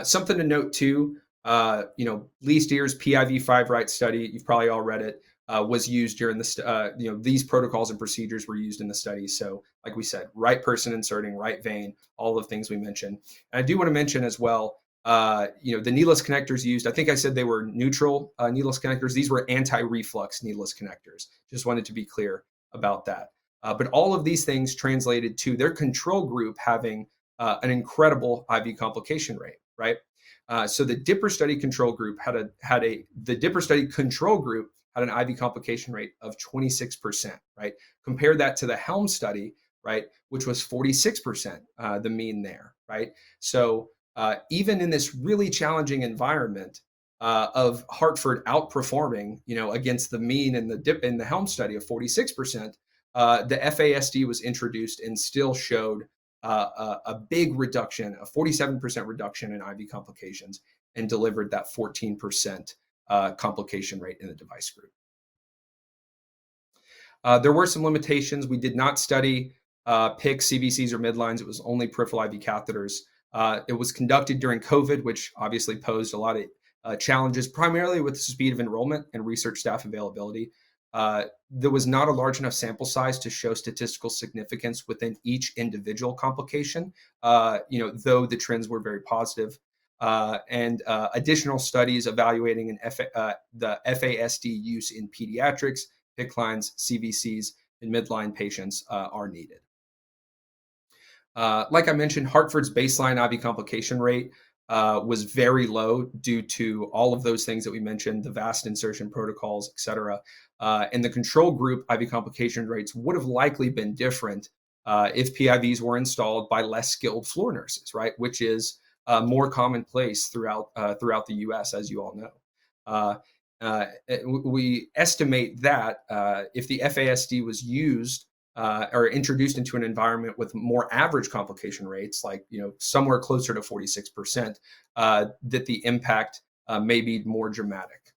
Something to note too, Lee Steer's PIV5 study, you've probably all read it, was used during the, these protocols and procedures were used in the study. So like we said, right person inserting, right vein, all the things we mentioned. And I do want to mention as well, the needless connectors used, I think I said they were neutral needless connectors. These were anti-reflux needless connectors. Just wanted to be clear about that. But all of these things translated to their control group having an incredible IV complication rate, right? So the D.I.P.P.E.R study control group had the D.I.P.P.E.R study control group had an IV complication rate of 26%, right? Compare that to the Helm study, right, which was 46%, the mean there, right? So even in this really challenging environment of Hartford outperforming, against the mean in the Helm study of 46%, the FASD was introduced and still showed a big reduction, a 47% reduction in IV complications, and delivered that 14% complication rate in the device group. There were some limitations. We did not study PICs, CVCs, or midlines. It was only peripheral IV catheters. It was conducted during COVID, which obviously posed a lot of challenges, primarily with the speed of enrollment and research staff availability. There was not a large enough sample size to show statistical significance within each individual complication, though the trends were very positive. And additional studies evaluating the FASD use in pediatrics, PICC lines, CVCs, and midline patients are needed. Like I mentioned, Hartford's baseline IV complication rate was very low due to all of those things that we mentioned, the vast insertion protocols, et cetera. And the control group IV complication rates would have likely been different if PIVs were installed by less skilled floor nurses, right? Which is more commonplace throughout the U.S., as you all know. We estimate that if the FASD was used or introduced into an environment with more average complication rates, like somewhere closer to 46%, that the impact may be more dramatic.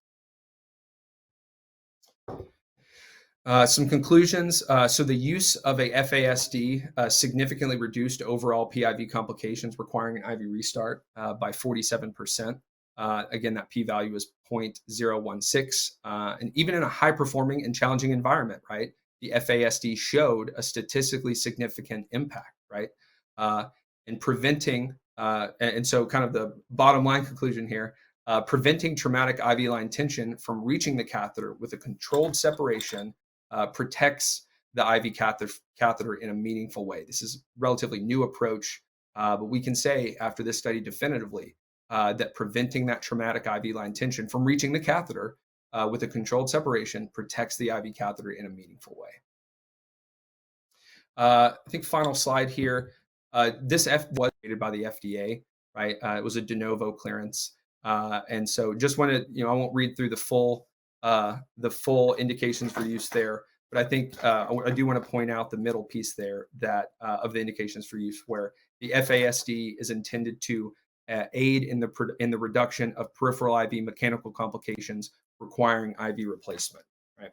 Some conclusions. So the use of a FASD significantly reduced overall PIV complications requiring an IV restart by 47%. Again, that p-value is 0.016. And even in a high-performing and challenging environment, right, the FASD showed a statistically significant impact, right? In preventing, and so kind of the bottom line conclusion here, preventing traumatic IV line tension from reaching the catheter with a controlled separation protects the IV catheter in a meaningful way. This is a relatively new approach, but we can say after this study definitively that preventing that traumatic IV line tension from reaching the catheter with a controlled separation protects the IV catheter in a meaningful way. I think final slide here. This was created by the FDA, right? It was a de novo clearance. And so just wanted, I won't read through the full indications for use there, but I think I do want to point out the middle piece there that of the indications for use where the FASD is intended to aid in the reduction of peripheral IV mechanical complications requiring IV replacement, right?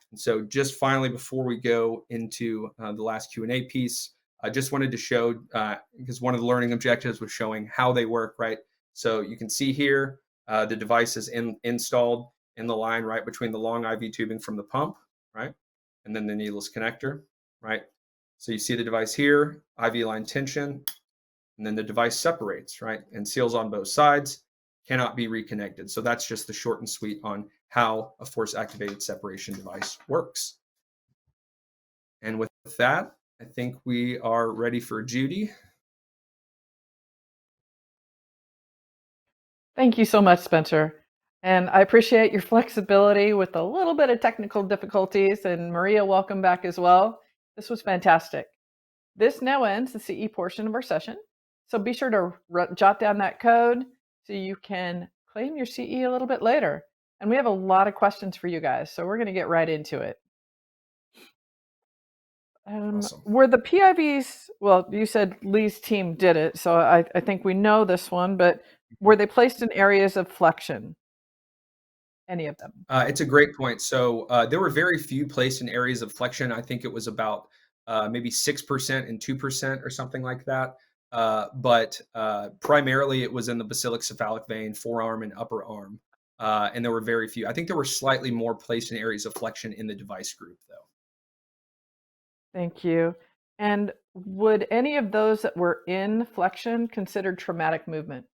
And so just finally, before we go into the last Q&A piece, I just wanted to show, because one of the learning objectives was showing how they work, right? So you can see here, the device is installed in the line right between the long IV tubing from the pump, right? And then the needless connector, right? So you see the device here, IV line tension, and then the device separates, right? And seals on both sides, cannot be reconnected. So that's just the short and sweet on how a force-activated separation device works. And with that, I think we are ready for Judy. Thank you so much, Spencer. And I appreciate your flexibility with a little bit of technical difficulties. And Maria, welcome back as well. This was fantastic. This now ends the CE portion of our session. So be sure to jot down that code so you can claim your CE a little bit later. And we have a lot of questions for you guys, so we're going to get right into it. Awesome. Were the PIVs, well, you said Lee's team did it, so I think we know this one, but were they placed in areas of flexion? Any of them? It's a great point. So there were very few placed in areas of flexion. I think it was about maybe 6% and 2% or something like that. But primarily it was in the basilic cephalic vein, forearm, and upper arm. And there were very few. I think there were slightly more placed in areas of flexion in the device group, though. Thank you. And would any of those that were in flexion considered traumatic movement?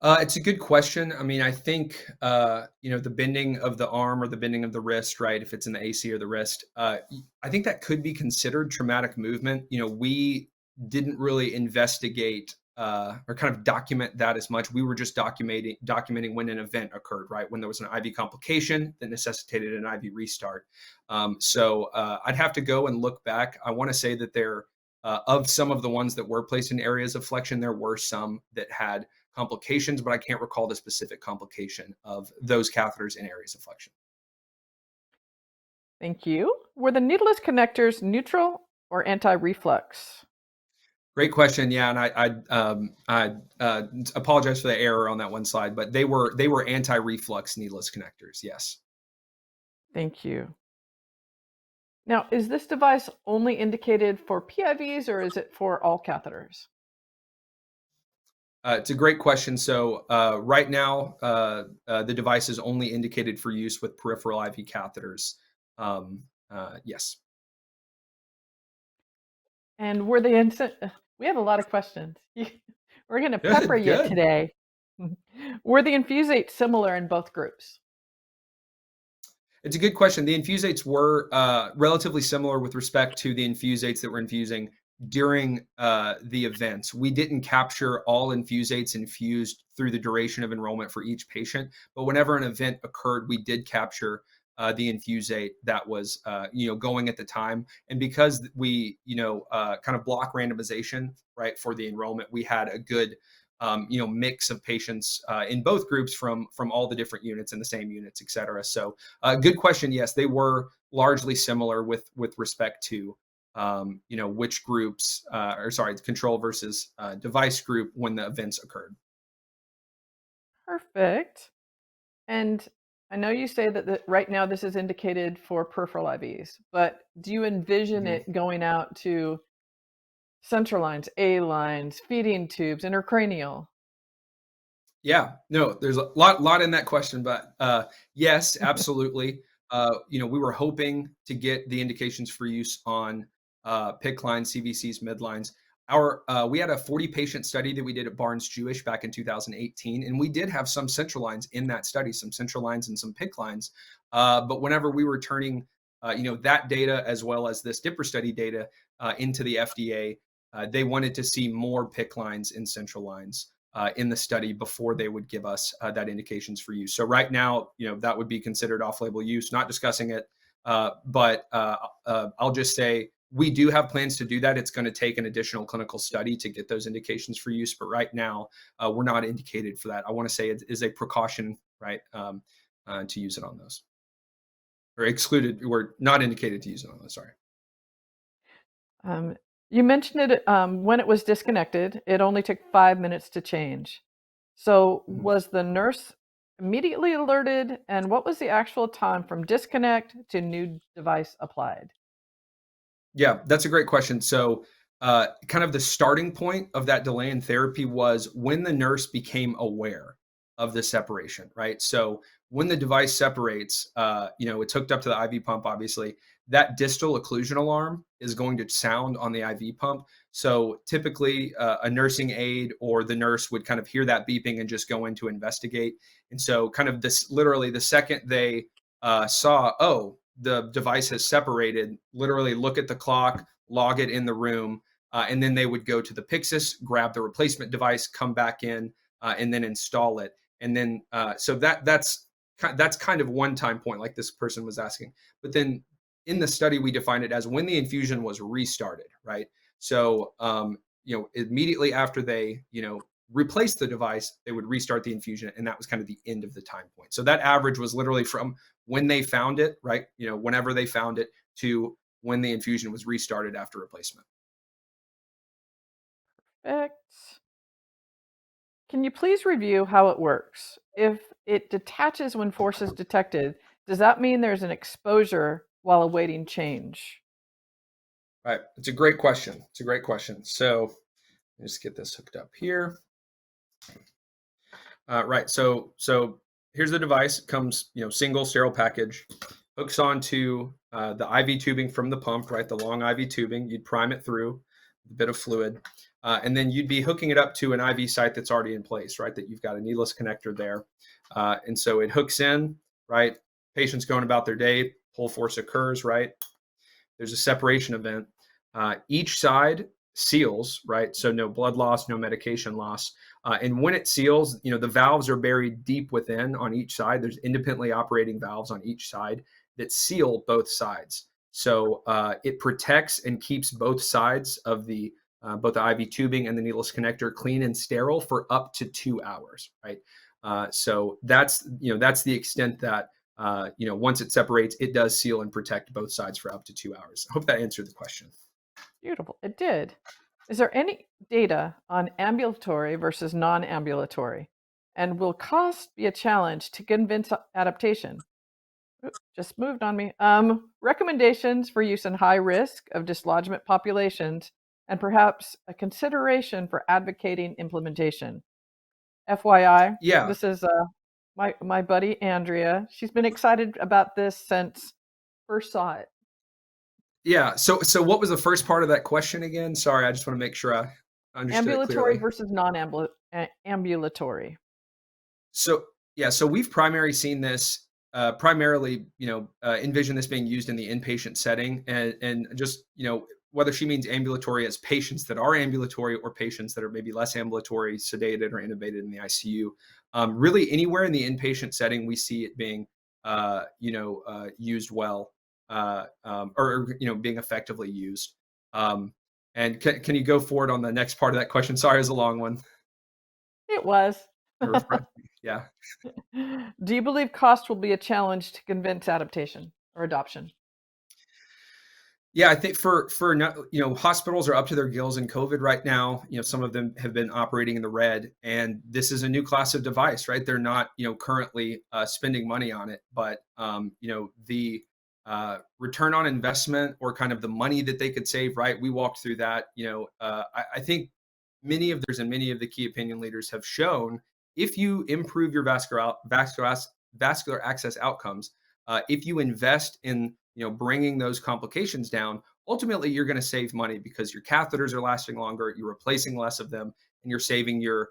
It's a good question. I mean, I think the bending of the arm or the bending of the wrist, right? If it's in the AC or the wrist, I think that could be considered traumatic movement. We didn't really investigate or kind of document that as much. We were just documenting when an event occurred, right? When there was an IV complication that necessitated an IV restart. So I'd have to go and look back. I want to say that of some of the ones that were placed in areas of flexion, there were some that had complications, but I can't recall the specific complication of those catheters in areas of flexion. Thank you. Were the needleless connectors neutral or anti-reflux? Great question. Yeah, and I apologize for the error on that one slide, but they were anti-reflux needless connectors. Yes. Thank you. Now, is this device only indicated for PIVs or is it for all catheters? It's a great question. So right now, the device is only indicated for use with peripheral IV catheters. Yes. And were the we have a lot of questions. We're going to pepper Good. you Good. today. Were the infusates similar in both groups? It's a good question. The infusates were relatively similar with respect to the infusates that were infusing during the events. We didn't capture all infusates infused through the duration of enrollment for each patient, but whenever an event occurred, we did capture the infusate that was going at the time. And because we kind of block randomization right for the enrollment, we had a good mix of patients in both groups from all the different units in the same units, et cetera. So good question. Yes, they were largely similar with respect to which groups or sorry, control versus device group when the events occurred. Perfect. And I know you say that right now this is indicated for peripheral IVs, but do you envision Mhm. it going out to central lines, A lines, feeding tubes, intracranial? Yeah, no, there's a lot in that question, but yes, absolutely. We were hoping to get the indications for use on PICC lines, CVCs, midlines. We had a 40 patient study that we did at Barnes Jewish back in 2018, and we did have some central lines in that study, some central lines and some PICC lines. But whenever we were turning, that data as well as this D.I.P.P.E.R study data into the FDA, they wanted to see more PICC lines and central lines in the study before they would give us that indications for use. So right now, that would be considered off-label use. Not discussing it, but I'll just say we do have plans to do that. It's going to take an additional clinical study to get those indications for use, but right now we're not indicated for that. I want to say it is a precaution, right, to use it on those, or excluded. We're not indicated to use it on those. Sorry. Um, you mentioned it when it was disconnected, it only took 5 minutes to change. So Mhm. was the nurse immediately alerted? And what was the actual time from disconnect to new device applied? Yeah, that's a great question. So, kind of the starting point of that delay in therapy was when the nurse became aware of the separation, right? So, when the device separates, it's hooked up to the IV pump, obviously, that distal occlusion alarm is going to sound on the IV pump. So, typically, a nursing aide or the nurse would kind of hear that beeping and just go in to investigate. And so, kind of this literally the second they saw, oh, the device has separated, literally look at the clock, log it in the room, and then they would go to the Pyxis, grab the replacement device, come back in, and then install it. And then so that's kind of one time point, like this person was asking. But then in the study, we defined it as when the infusion was restarted, right? So immediately after they replaced the device, they would restart the infusion, and that was kind of the end of the time point. So that average was literally from when they found it, right? Whenever they found it to when the infusion was restarted after replacement. Perfect. Can you please review how it works? If it detaches when force is detected, does that mean there's an exposure while awaiting change? Right. It's a great question. It's a great question. So let's get this hooked up here. Right. So here's the device. It comes, single sterile package, hooks onto the IV tubing from the pump, right? The long IV tubing. You'd prime it through with a bit of fluid, and then you'd be hooking it up to an IV site that's already in place, right? That you've got a needless connector there, and so it hooks in, right? Patient's going about their day. Pull force occurs, right? There's a separation event. Each side seals, right? So no blood loss, no medication loss. And when it seals, the valves are buried deep within on each side. There's independently operating valves on each side that seal both sides. So it protects and keeps both sides of both the IV tubing and the needleless connector clean and sterile for up to 2 hours, right? So that's the extent that once it separates, it does seal and protect both sides for up to 2 hours. I hope that answered the question. Beautiful. It did. Is there any data on ambulatory versus non ambulatory? And will cost be a challenge to convince adaptation? Oop, just moved on me. Recommendations for use in high risk of dislodgement populations and perhaps a consideration for advocating implementation. FYI, Yeah, this is my buddy Andrea. She's been excited about this since first saw it. yeah. So what was the first part of that question again? Sorry, I just want to make sure I understood it Ambulatory clearly. versus non-ambulatory. So yeah, so we've primarily seen this primarily, envision this being used in the inpatient setting, and just whether she means ambulatory as patients that are ambulatory or patients that are maybe less ambulatory, sedated or intubated in the ICU. Really, anywhere in the inpatient setting, we see it being used well, or being effectively used. Um, and can you go forward on the next part of that question? Sorry, it was a long one. It was. Refresh me. Yeah. Do you believe cost will be a challenge to convince adaptation or adoption? Yeah, I think for hospitals are up to their gills in COVID right now. Some of them have been operating in the red, and this is a new class of device, right? They're not currently spending money on it, but the return on investment or kind of the money that they could save, right? We walked through that. I think many of the key opinion leaders have shown if you improve your vascular access outcomes, if you invest in bringing those complications down, ultimately you're going to save money because your catheters are lasting longer, you're replacing less of them, and you're saving your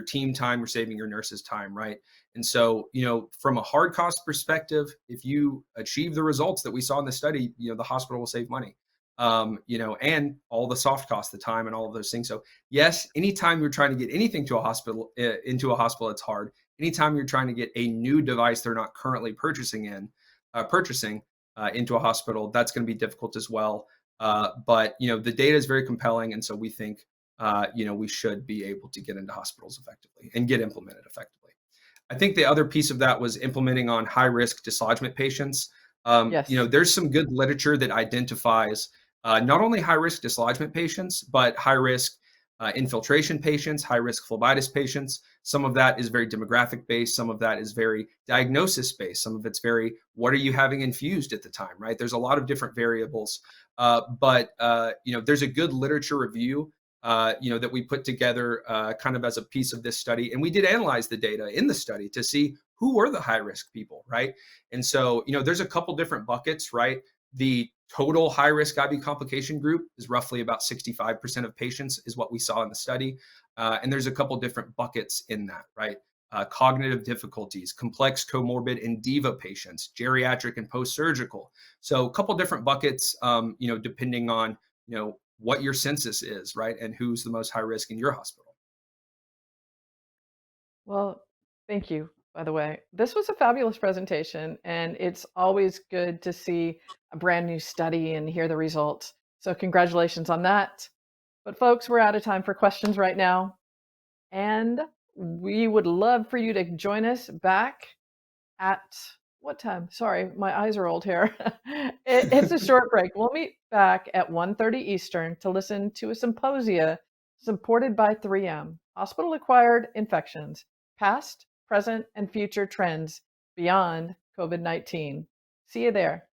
team time, you're saving your nurses time, right? And so from a hard cost perspective, if you achieve the results that we saw in the study, the hospital will save money, and all the soft costs, the time and all of those things. So yes, anytime you're trying to get anything to a hospital into a hospital, it's hard. Anytime you're trying to get a new device they're not currently purchasing into a hospital, that's going to be difficult as well. But the data is very compelling, and so we think we should be able to get into hospitals effectively and get implemented effectively. I think the other piece of that was implementing on high risk dislodgement patients. Yes. There's some good literature that identifies not only high risk dislodgement patients, but high risk infiltration patients, high risk phlebitis patients. Some of that is very demographic based. Some of that is very diagnosis based. Some of it's very, what are you having infused at the time, right? There's a lot of different variables. But there's a good literature review that we put together kind of as a piece of this study. And we did analyze the data in the study to see who were the high risk people, right? And so, there's a couple different buckets, right? The total high risk IV complication group is roughly about 65% of patients, is what we saw in the study. And there's a couple different buckets in that, right? Cognitive difficulties, complex comorbid and diva patients, geriatric and post-surgical. So a couple different buckets, depending on, what your census is, right? And who's the most high risk in your hospital. Well, Thank you, by the way. This was a fabulous presentation, and it's always good to see a brand new study and hear the results. So congratulations on that. But folks, we're out of time for questions right now. And we would love for you to join us back at what time? Sorry, my eyes are old here. It's a short break. We'll meet back at 1:30 Eastern to listen to a symposia supported by 3M, hospital-acquired infections, past, present, and future trends beyond COVID-19. See you there.